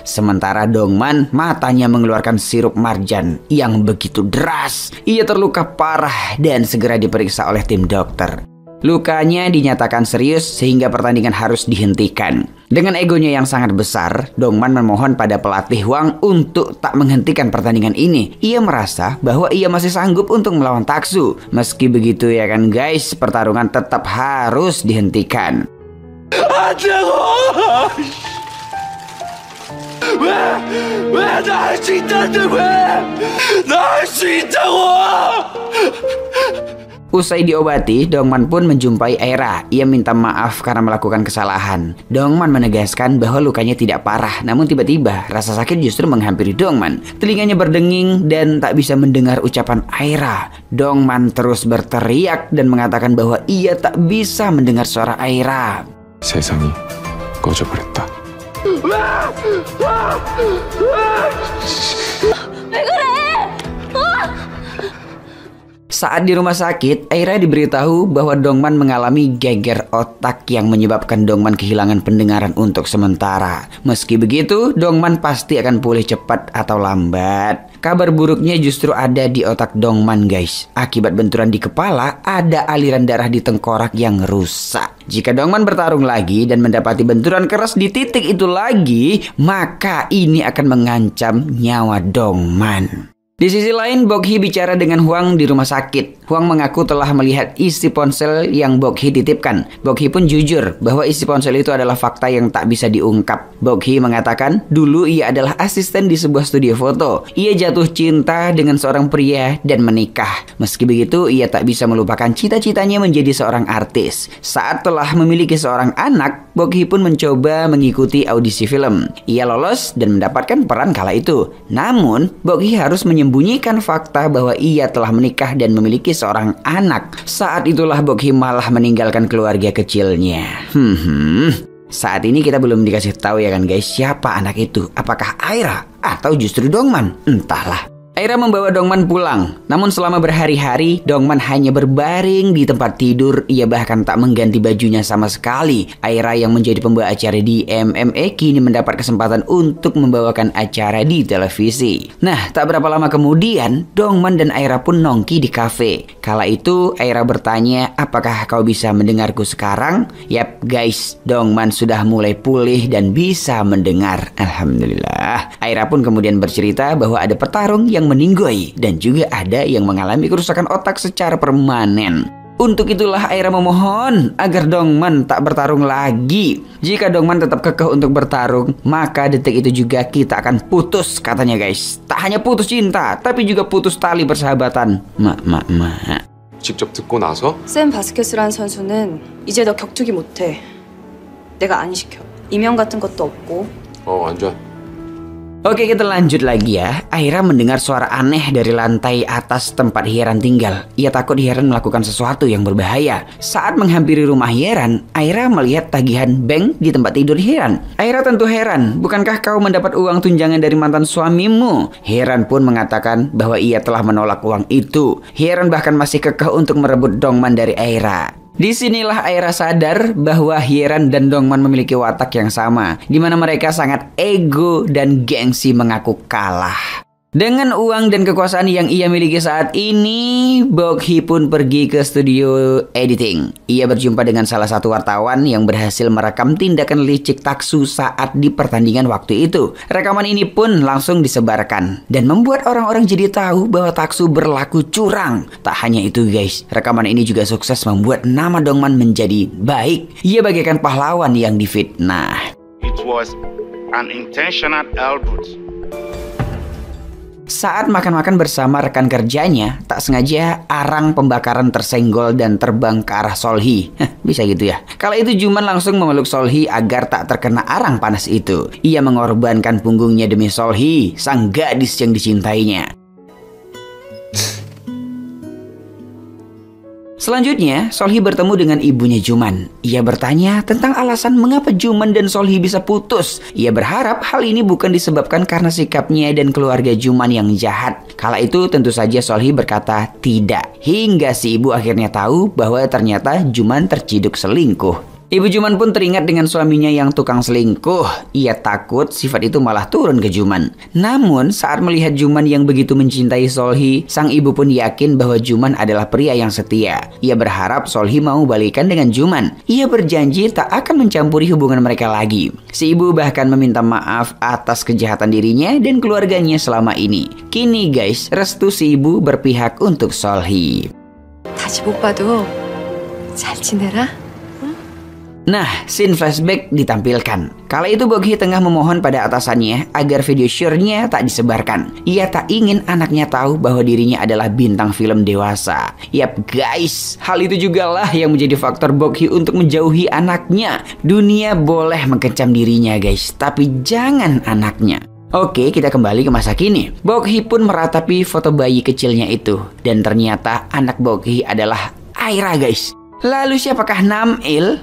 Sementara Dongman matanya mengeluarkan sirup marjan yang begitu deras. Ia terluka parah dan segera diperiksa oleh tim dokter. Lukanya dinyatakan serius sehingga pertandingan harus dihentikan. Dengan egonya yang sangat besar, Dongman memohon pada pelatih Hwang untuk tak menghentikan pertandingan ini. Ia merasa bahwa ia masih sanggup untuk melawan Taksu. Meski begitu ya kan guys, pertarungan tetap harus dihentikan. Usai diobati, Dongman pun menjumpai Aira. Ia minta maaf karena melakukan kesalahan. Dongman menegaskan bahwa lukanya tidak parah, namun tiba-tiba rasa sakit justru menghampiri Dongman. Telinganya berdenging dan tak bisa mendengar ucapan Aira. Dongman terus berteriak dan mengatakan bahwa ia tak bisa mendengar suara Aira.
세상이 꺼져버렸다.
Saat di rumah sakit, Aira diberitahu bahwa Dongman mengalami geger otak yang menyebabkan Dongman kehilangan pendengaran untuk sementara. Meski begitu, Dongman pasti akan pulih cepat atau lambat. Kabar buruknya justru ada di otak Dongman, guys. Akibat benturan di kepala, ada aliran darah di tengkorak yang rusak. Jika Dongman bertarung lagi dan mendapati benturan keras di titik itu lagi, maka ini akan mengancam nyawa Dongman. Di sisi lain, Bok-hee bicara dengan Hwang di rumah sakit. Hwang mengaku telah melihat isi ponsel yang Bok-hee titipkan. Bok-hee pun jujur bahwa isi ponsel itu adalah fakta yang tak bisa diungkap. Bok-hee mengatakan dulu ia adalah asisten di sebuah studio foto. Ia jatuh cinta dengan seorang pria dan menikah. Meski begitu, ia tak bisa melupakan cita-citanya menjadi seorang artis. Saat telah memiliki seorang anak, Bok-hee pun mencoba mengikuti audisi film. Ia lolos dan mendapatkan peran kala itu. Namun, Bok-hee harus menyembunyikan fakta bahwa ia telah menikah dan memiliki seorang anak. Saat itulah Bok-hee malah meninggalkan keluarga kecilnya. Saat ini kita belum dikasih tahu ya kan guys, siapa anak itu? Apakah Aira atau justru Dongman? Entahlah. Aira membawa Dongman pulang. Namun selama berhari-hari, Dongman hanya berbaring di tempat tidur. Ia bahkan tak mengganti bajunya sama sekali. Aira yang menjadi pembawa acara di MMA kini mendapat kesempatan untuk membawakan acara di televisi. Nah, tak berapa lama kemudian, Dongman dan Aira pun nongki di kafe. Kala itu, Aira bertanya, apakah kau bisa mendengarku sekarang? Yap guys, Dongman sudah mulai pulih dan bisa mendengar. Alhamdulillah. Aira pun kemudian bercerita bahwa ada petarung yang meninggoy dan juga ada yang mengalami kerusakan otak secara permanen. Untuk itulah Aira memohon agar Dongman tak bertarung lagi. Jika Dongman tetap kekeh untuk bertarung, maka detik itu juga kita akan putus, katanya guys. Tak hanya putus cinta, tapi juga putus tali persahabatan.
직접 듣고 나서
샘 바스케스라는 선수는 이제 너 격투기 못해. 내가 안 시켜. 이명 같은 것도 없고.
완전
Oke, kita lanjut lagi ya. Aira mendengar suara aneh dari lantai atas tempat Hyeran tinggal. Ia takut Hyeran melakukan sesuatu yang berbahaya. Saat menghampiri rumah Hyeran, Aira melihat tagihan bank di tempat tidur Hyeran. Aira tentu heran, bukankah kau mendapat uang tunjangan dari mantan suamimu? Hyeran pun mengatakan bahwa ia telah menolak uang itu. Hyeran bahkan masih kekeh untuk merebut Dongman dari Aira. Disinilah Aira sadar bahwa Hyeran dan Dongman memiliki watak yang sama, di mana mereka sangat ego dan gengsi mengaku kalah. Dengan uang dan kekuasaan yang ia miliki saat ini, Bok-hee pun pergi ke studio editing. Ia berjumpa dengan salah satu wartawan yang berhasil merekam tindakan licik Taksu saat di pertandingan waktu itu. Rekaman ini pun langsung disebarkan dan membuat orang-orang jadi tahu bahwa Taksu berlaku curang. Tak hanya itu guys, rekaman ini juga sukses membuat nama Dongman menjadi baik. Ia bagaikan pahlawan yang difitnah.
It was an intentional albut.
Saat makan-makan bersama rekan kerjanya, tak sengaja arang pembakaran tersenggol dan terbang ke arah Sol-hee. Bisa gitu ya. Kala itu Juman langsung memeluk Sol-hee agar tak terkena arang panas itu. Ia mengorbankan punggungnya demi Sol-hee, sang gadis yang dicintainya. Selanjutnya, Sol-hee bertemu dengan ibunya Juman. Ia bertanya tentang alasan mengapa Juman dan Sol-hee bisa putus. Ia berharap hal ini bukan disebabkan karena sikapnya dan keluarga Juman yang jahat. Kala itu tentu saja Sol-hee berkata tidak. Hingga si ibu akhirnya tahu bahwa ternyata Juman terciduk selingkuh. Ibu Juman pun teringat dengan suaminya yang tukang selingkuh. Ia takut sifat itu malah turun ke Juman. Namun saat melihat Juman yang begitu mencintai Sol-hee, sang ibu pun yakin bahwa Juman adalah pria yang setia. Ia berharap Sol-hee mau balikan dengan Juman. Ia berjanji tak akan mencampuri hubungan mereka lagi. Si ibu bahkan meminta maaf atas kejahatan dirinya dan keluarganya selama ini. Kini guys, restu si ibu berpihak untuk Sol-hee.
다시 못 봐도 잘 지내라.
Nah, scene flashback ditampilkan. Kala itu Bok-hee tengah memohon pada atasannya agar video syurnya tak disebarkan. Ia tak ingin anaknya tahu bahwa dirinya adalah bintang film dewasa. Yap guys, hal itu jugalah yang menjadi faktor Bok-hee untuk menjauhi anaknya. Dunia boleh mengkencam dirinya guys, tapi jangan anaknya. Oke, kita kembali ke masa kini. Bok-hee pun meratapi foto bayi kecilnya itu. Dan ternyata anak Bok-hee adalah Aira guys. Lalu siapakah Nam-il?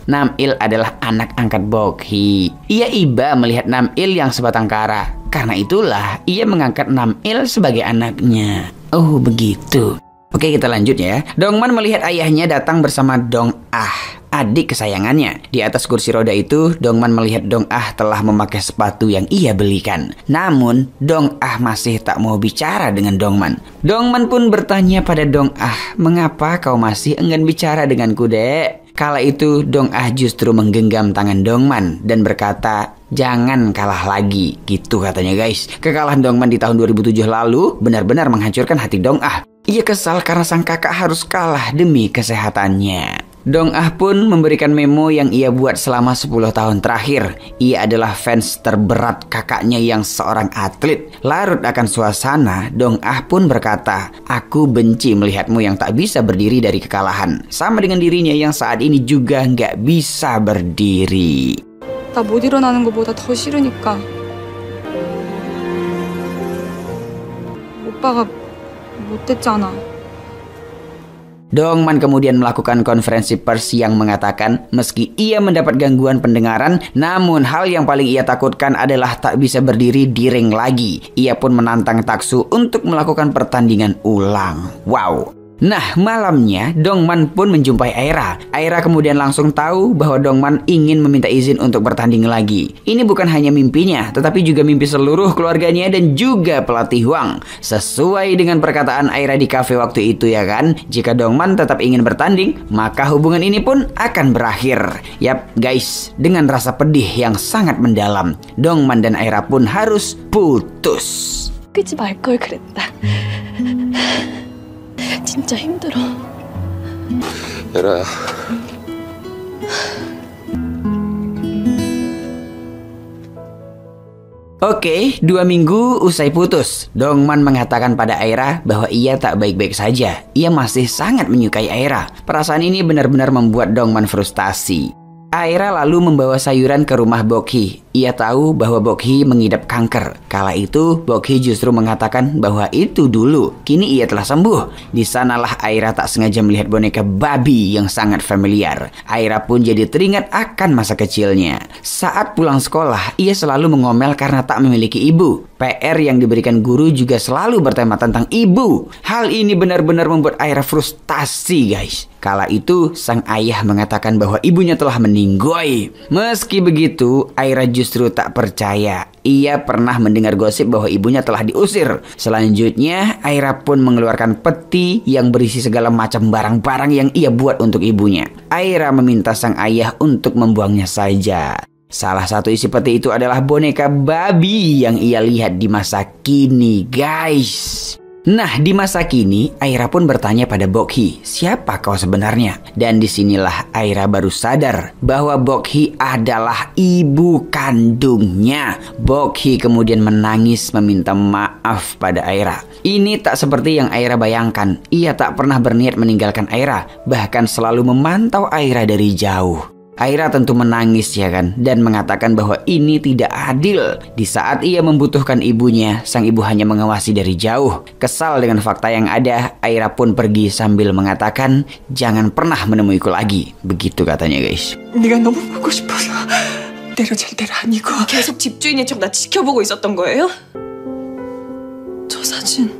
Nam-il adalah anak angkat Bok-hee. Ia iba melihat Nam-il yang sebatang kara. Karena itulah ia mengangkat Nam-il sebagai anaknya. Oh begitu. Oke, kita lanjut ya. Dongman melihat ayahnya datang bersama Dong-ah, adik kesayangannya. Di atas kursi roda itu, Dongman melihat Dong-ah telah memakai sepatu yang ia belikan. Namun, Dong-ah masih tak mau bicara dengan Dongman. Dongman pun bertanya pada Dong-ah, mengapa kau masih enggan bicara denganku, dek? Kala itu, Dong-ah justru menggenggam tangan Dongman dan berkata, jangan kalah lagi, gitu katanya guys. Kekalahan Dongman di tahun 2007 lalu benar-benar menghancurkan hati Dong-ah. Ia kesal karena sang kakak harus kalah demi kesehatannya. Dong-ah pun memberikan memo yang ia buat selama 10 tahun terakhir. Ia adalah fans terberat kakaknya yang seorang atlet. Larut akan suasana, Dong-ah pun berkata, aku benci melihatmu yang tak bisa berdiri dari kekalahan. Sama dengan dirinya yang saat ini juga nggak bisa berdiri.
나 못 일어나는 것보다 더 싫으니까. 오빠가 못됐잖아.
Dongman kemudian melakukan konferensi pers yang mengatakan meski ia mendapat gangguan pendengaran, namun hal yang paling ia takutkan adalah tak bisa berdiri di ring lagi. Ia pun menantang Taksu untuk melakukan pertandingan ulang. Wow. Nah, malamnya Dongman pun menjumpai Aira. Aira kemudian langsung tahu bahwa Dongman ingin meminta izin untuk bertanding lagi. Ini bukan hanya mimpinya, tetapi juga mimpi seluruh keluarganya dan juga pelatih Hwang. Sesuai dengan perkataan Aira di kafe waktu itu ya kan, jika Dongman tetap ingin bertanding, maka hubungan ini pun akan berakhir. Yap guys, dengan rasa pedih yang sangat mendalam, Dongman dan Aira pun harus putus.
끄지 말 걸 그랬다. 진짜 힘들어.
에라야.
Oke, 2 minggu usai putus, Dongman mengatakan pada Aira bahwa ia tak baik-baik saja. Ia masih sangat menyukai Aira. Perasaan ini benar-benar membuat Dongman frustasi. Aira lalu membawa sayuran ke rumah Bok-hee. Ia tahu bahwa Bok-hee mengidap kanker. Kala itu, Bok-hee justru mengatakan bahwa itu dulu. Kini ia telah sembuh. Di sanalah Aira tak sengaja melihat boneka babi yang sangat familiar. Aira pun jadi teringat akan masa kecilnya. Saat pulang sekolah, ia selalu mengomel karena tak memiliki ibu. PR yang diberikan guru juga selalu bertema tentang ibu. Hal ini benar-benar membuat Aira frustasi, guys. Kala itu, sang ayah mengatakan bahwa ibunya telah meninggoy. Meski begitu, Aira justru tak percaya. Ia pernah mendengar gosip bahwa ibunya telah diusir. Selanjutnya, Aira pun mengeluarkan peti yang berisi segala macam barang-barang yang ia buat untuk ibunya. Aira meminta sang ayah untuk membuangnya saja. Salah satu isi peti itu adalah boneka babi yang ia lihat di masa kini, guys. Nah, di masa kini, Aira pun bertanya pada Bokhi, siapa kau sebenarnya? Dan disinilah Aira baru sadar bahwa Bokhi adalah ibu kandungnya. Bokhi kemudian menangis meminta maaf pada Aira. Ini tak seperti yang Aira bayangkan. Ia tak pernah berniat meninggalkan Aira, bahkan selalu memantau Aira dari jauh. Aira tentu menangis ya kan, dan mengatakan bahwa ini tidak adil. Di saat ia membutuhkan ibunya, sang ibu hanya mengawasi dari jauh. Kesal dengan fakta yang ada, Aira pun pergi sambil mengatakan, jangan pernah menemuiku lagi. Begitu katanya guys.
네가 너무 보고 싶어서 때려칠 때가 아니고 계속 집주인인 척 나 지켜보고 있었던 거예요? 저 사진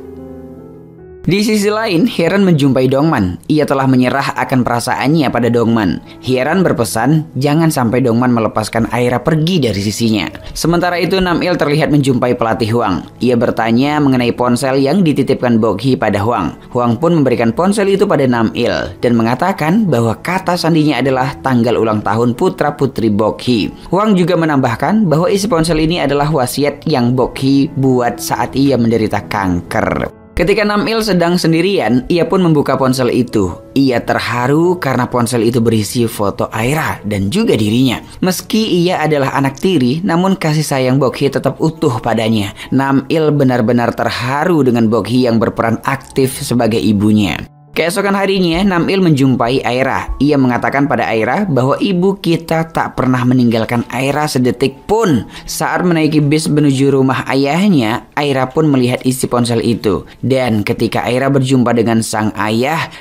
Di sisi lain, Hyeran menjumpai Dongman. Ia telah menyerah akan perasaannya pada Dongman. Hyeran berpesan, jangan sampai Dongman melepaskan Aira pergi dari sisinya. Sementara itu, Nam-il terlihat menjumpai pelatih Hwang. Ia bertanya mengenai ponsel yang dititipkan Bokhi pada Hwang. Hwang pun memberikan ponsel itu pada Nam-il dan mengatakan bahwa kata sandinya adalah tanggal ulang tahun putra-putri Bokhi. Hwang juga menambahkan bahwa isi ponsel ini adalah wasiat yang Bokhi buat saat ia menderita kanker. Ketika Nam-il sedang sendirian, ia pun membuka ponsel itu. Ia terharu karena ponsel itu berisi foto Aira dan juga dirinya. Meski ia adalah anak tiri, namun kasih sayang Bokhi tetap utuh padanya. Nam-il benar-benar terharu dengan Bokhi yang berperan aktif sebagai ibunya. Keesokan harinya, Nam-il menjumpai Aira. Ia mengatakan pada Aira bahwa ibu kita tak pernah meninggalkan Aira sedetik pun. Saat menaiki bis menuju rumah ayahnya, Aira pun melihat isi ponsel itu. Dan ketika Aira berjumpa dengan sang ayah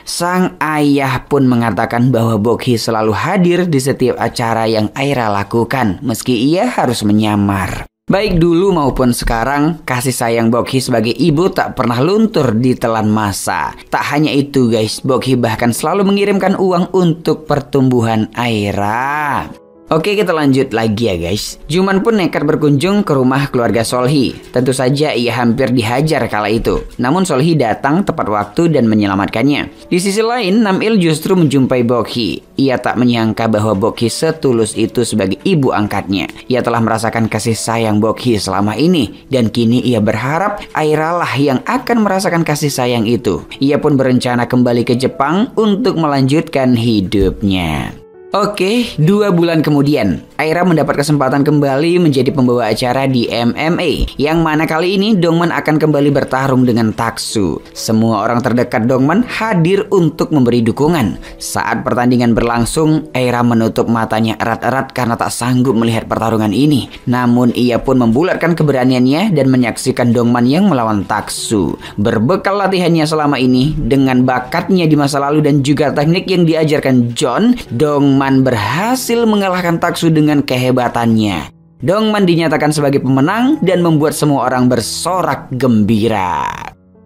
pun mengatakan bahwa Bokhi selalu hadir di setiap acara yang Aira lakukan, meski ia harus menyamar. Baik dulu maupun sekarang, kasih sayang Bokhi sebagai ibu tak pernah luntur di telan masa. Tak hanya itu guys, Bokhi bahkan selalu mengirimkan uang untuk pertumbuhan Aira. Oke, kita lanjut lagi ya guys. Juman pun nekat berkunjung ke rumah keluarga Solhi. Tentu saja ia hampir dihajar kala itu. Namun Solhi datang tepat waktu dan menyelamatkannya. Di sisi lain, Nam-il justru menjumpai Bokhi. Ia tak menyangka bahwa Bokhi setulus itu sebagai ibu angkatnya. Ia telah merasakan kasih sayang Bokhi selama ini. Dan kini ia berharap Aira lah yang akan merasakan kasih sayang itu. Ia pun berencana kembali ke Jepang untuk melanjutkan hidupnya. Oke, 2 bulan kemudian, Aira mendapat kesempatan kembali menjadi pembawa acara di MMA. Yang mana kali ini Dongman akan kembali bertarung dengan Taksu. Semua orang terdekat Dongman hadir untuk memberi dukungan. Saat pertandingan berlangsung, Aira menutup matanya erat-erat karena tak sanggup melihat pertarungan ini. Namun ia pun membulatkan keberaniannya dan menyaksikan Dongman yang melawan Taksu. Berbekal latihannya selama ini, dengan bakatnya di masa lalu dan juga teknik yang diajarkan John, Dongman berhasil mengalahkan Taksu dengan kehebatannya. Dongman dinyatakan sebagai pemenang dan membuat semua orang bersorak gembira.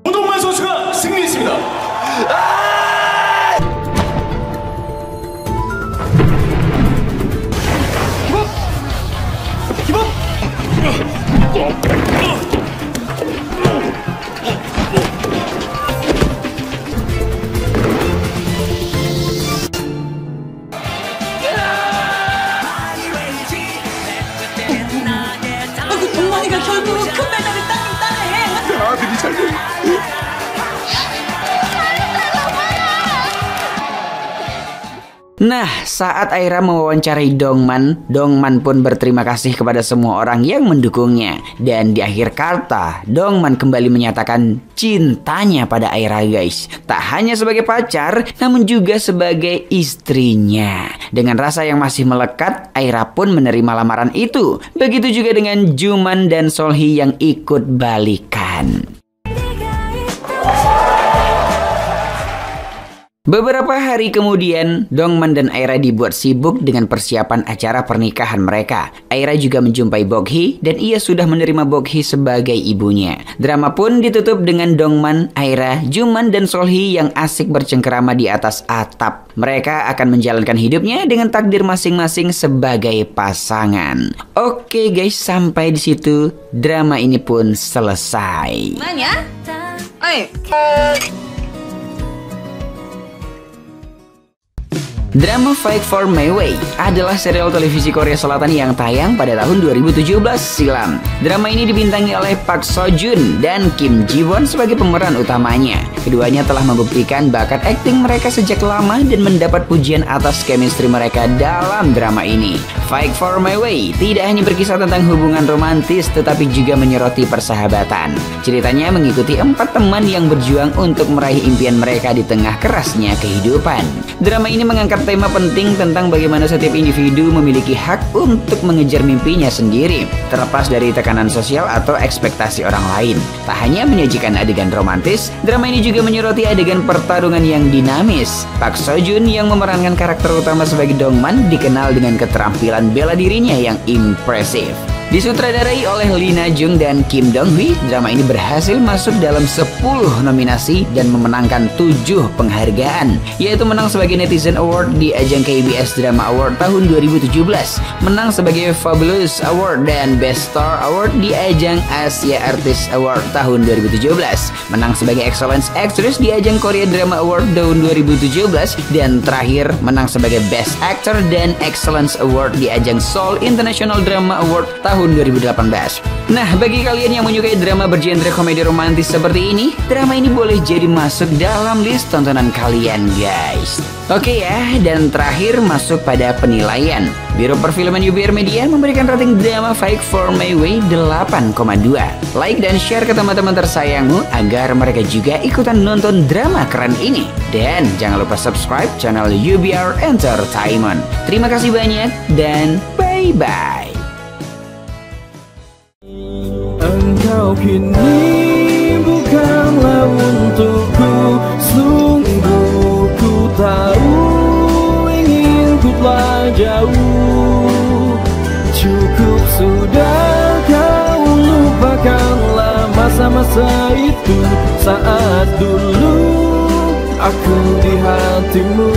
Dongman 선수가 승리했습니다.
동만이가 결국은 금메달을 따네.
아들이 잘 돼.
Nah, saat Aira mewawancarai Dongman, Dongman pun berterima kasih kepada semua orang yang mendukungnya. Dan di akhir kata, Dongman kembali menyatakan cintanya pada Aira guys. Tak hanya sebagai pacar, namun juga sebagai istrinya. Dengan rasa yang masih melekat, Aira pun menerima lamaran itu. Begitu juga dengan Juman dan Solhi yang ikut balikan. Beberapa hari kemudian, Dongman dan Aira dibuat sibuk dengan persiapan acara pernikahan mereka. Aira juga menjumpai Bokhi dan ia sudah menerima Bokhi sebagai ibunya. Drama pun ditutup dengan Dongman, Aira, Juman, dan Solhi yang asik bercengkerama di atas atap. Mereka akan menjalankan hidupnya dengan takdir masing-masing sebagai pasangan. Oke guys, sampai di situ drama ini pun selesai.
Mana? Oi.
Drama Fight for My Way adalah serial televisi Korea Selatan yang tayang pada tahun 2017 silam. Drama ini dibintangi oleh Park Seo Joon dan Kim Ji Won sebagai pemeran utamanya. Keduanya telah membuktikan bakat akting mereka sejak lama dan mendapat pujian atas chemistry mereka dalam drama ini. Fight for My Way tidak hanya berkisah tentang hubungan romantis tetapi juga menyoroti persahabatan. Ceritanya mengikuti 4 teman yang berjuang untuk meraih impian mereka di tengah kerasnya kehidupan. Drama ini mengangkat tema penting tentang bagaimana setiap individu memiliki hak untuk mengejar mimpinya sendiri, terlepas dari tekanan sosial atau ekspektasi orang lain. Tak hanya menyajikan adegan romantis, drama ini juga menyoroti adegan pertarungan yang dinamis. Park Seo Joon yang memerankan karakter utama sebagai Dongman dikenal dengan keterampilan bela dirinya yang impresif. Disutradarai oleh Lee Na Jung dan Kim Dong Hui, drama ini berhasil masuk dalam 10 nominasi dan memenangkan 7 penghargaan, yaitu menang sebagai Netizen Award di ajang KBS Drama Award tahun 2017, menang sebagai Fabulous Award dan Best Star Award di ajang Asia Artist Award tahun 2017, menang sebagai Excellence Actress di ajang Korea Drama Award tahun 2017, dan terakhir menang sebagai Best Actor dan Excellence Award di ajang Seoul International Drama Award tahun 2018. Nah, bagi kalian yang menyukai drama bergenre komedi romantis seperti ini, drama ini boleh jadi masuk dalam list tontonan kalian guys. Oke ya, dan terakhir masuk pada penilaian. Biro Perfilman UBR Media memberikan rating drama Fight for My Way 8,2. Like dan share ke teman-teman tersayangmu agar mereka juga ikutan nonton drama keren ini. Dan jangan lupa subscribe channel UBR Entertainment. Terima kasih banyak dan bye-bye.
Engkau kini bukanlah untukku, sungguh ku tahu ingin ku telah jauh. Cukup sudah kau lupakanlah masa-masa itu, saat dulu aku di hatimu.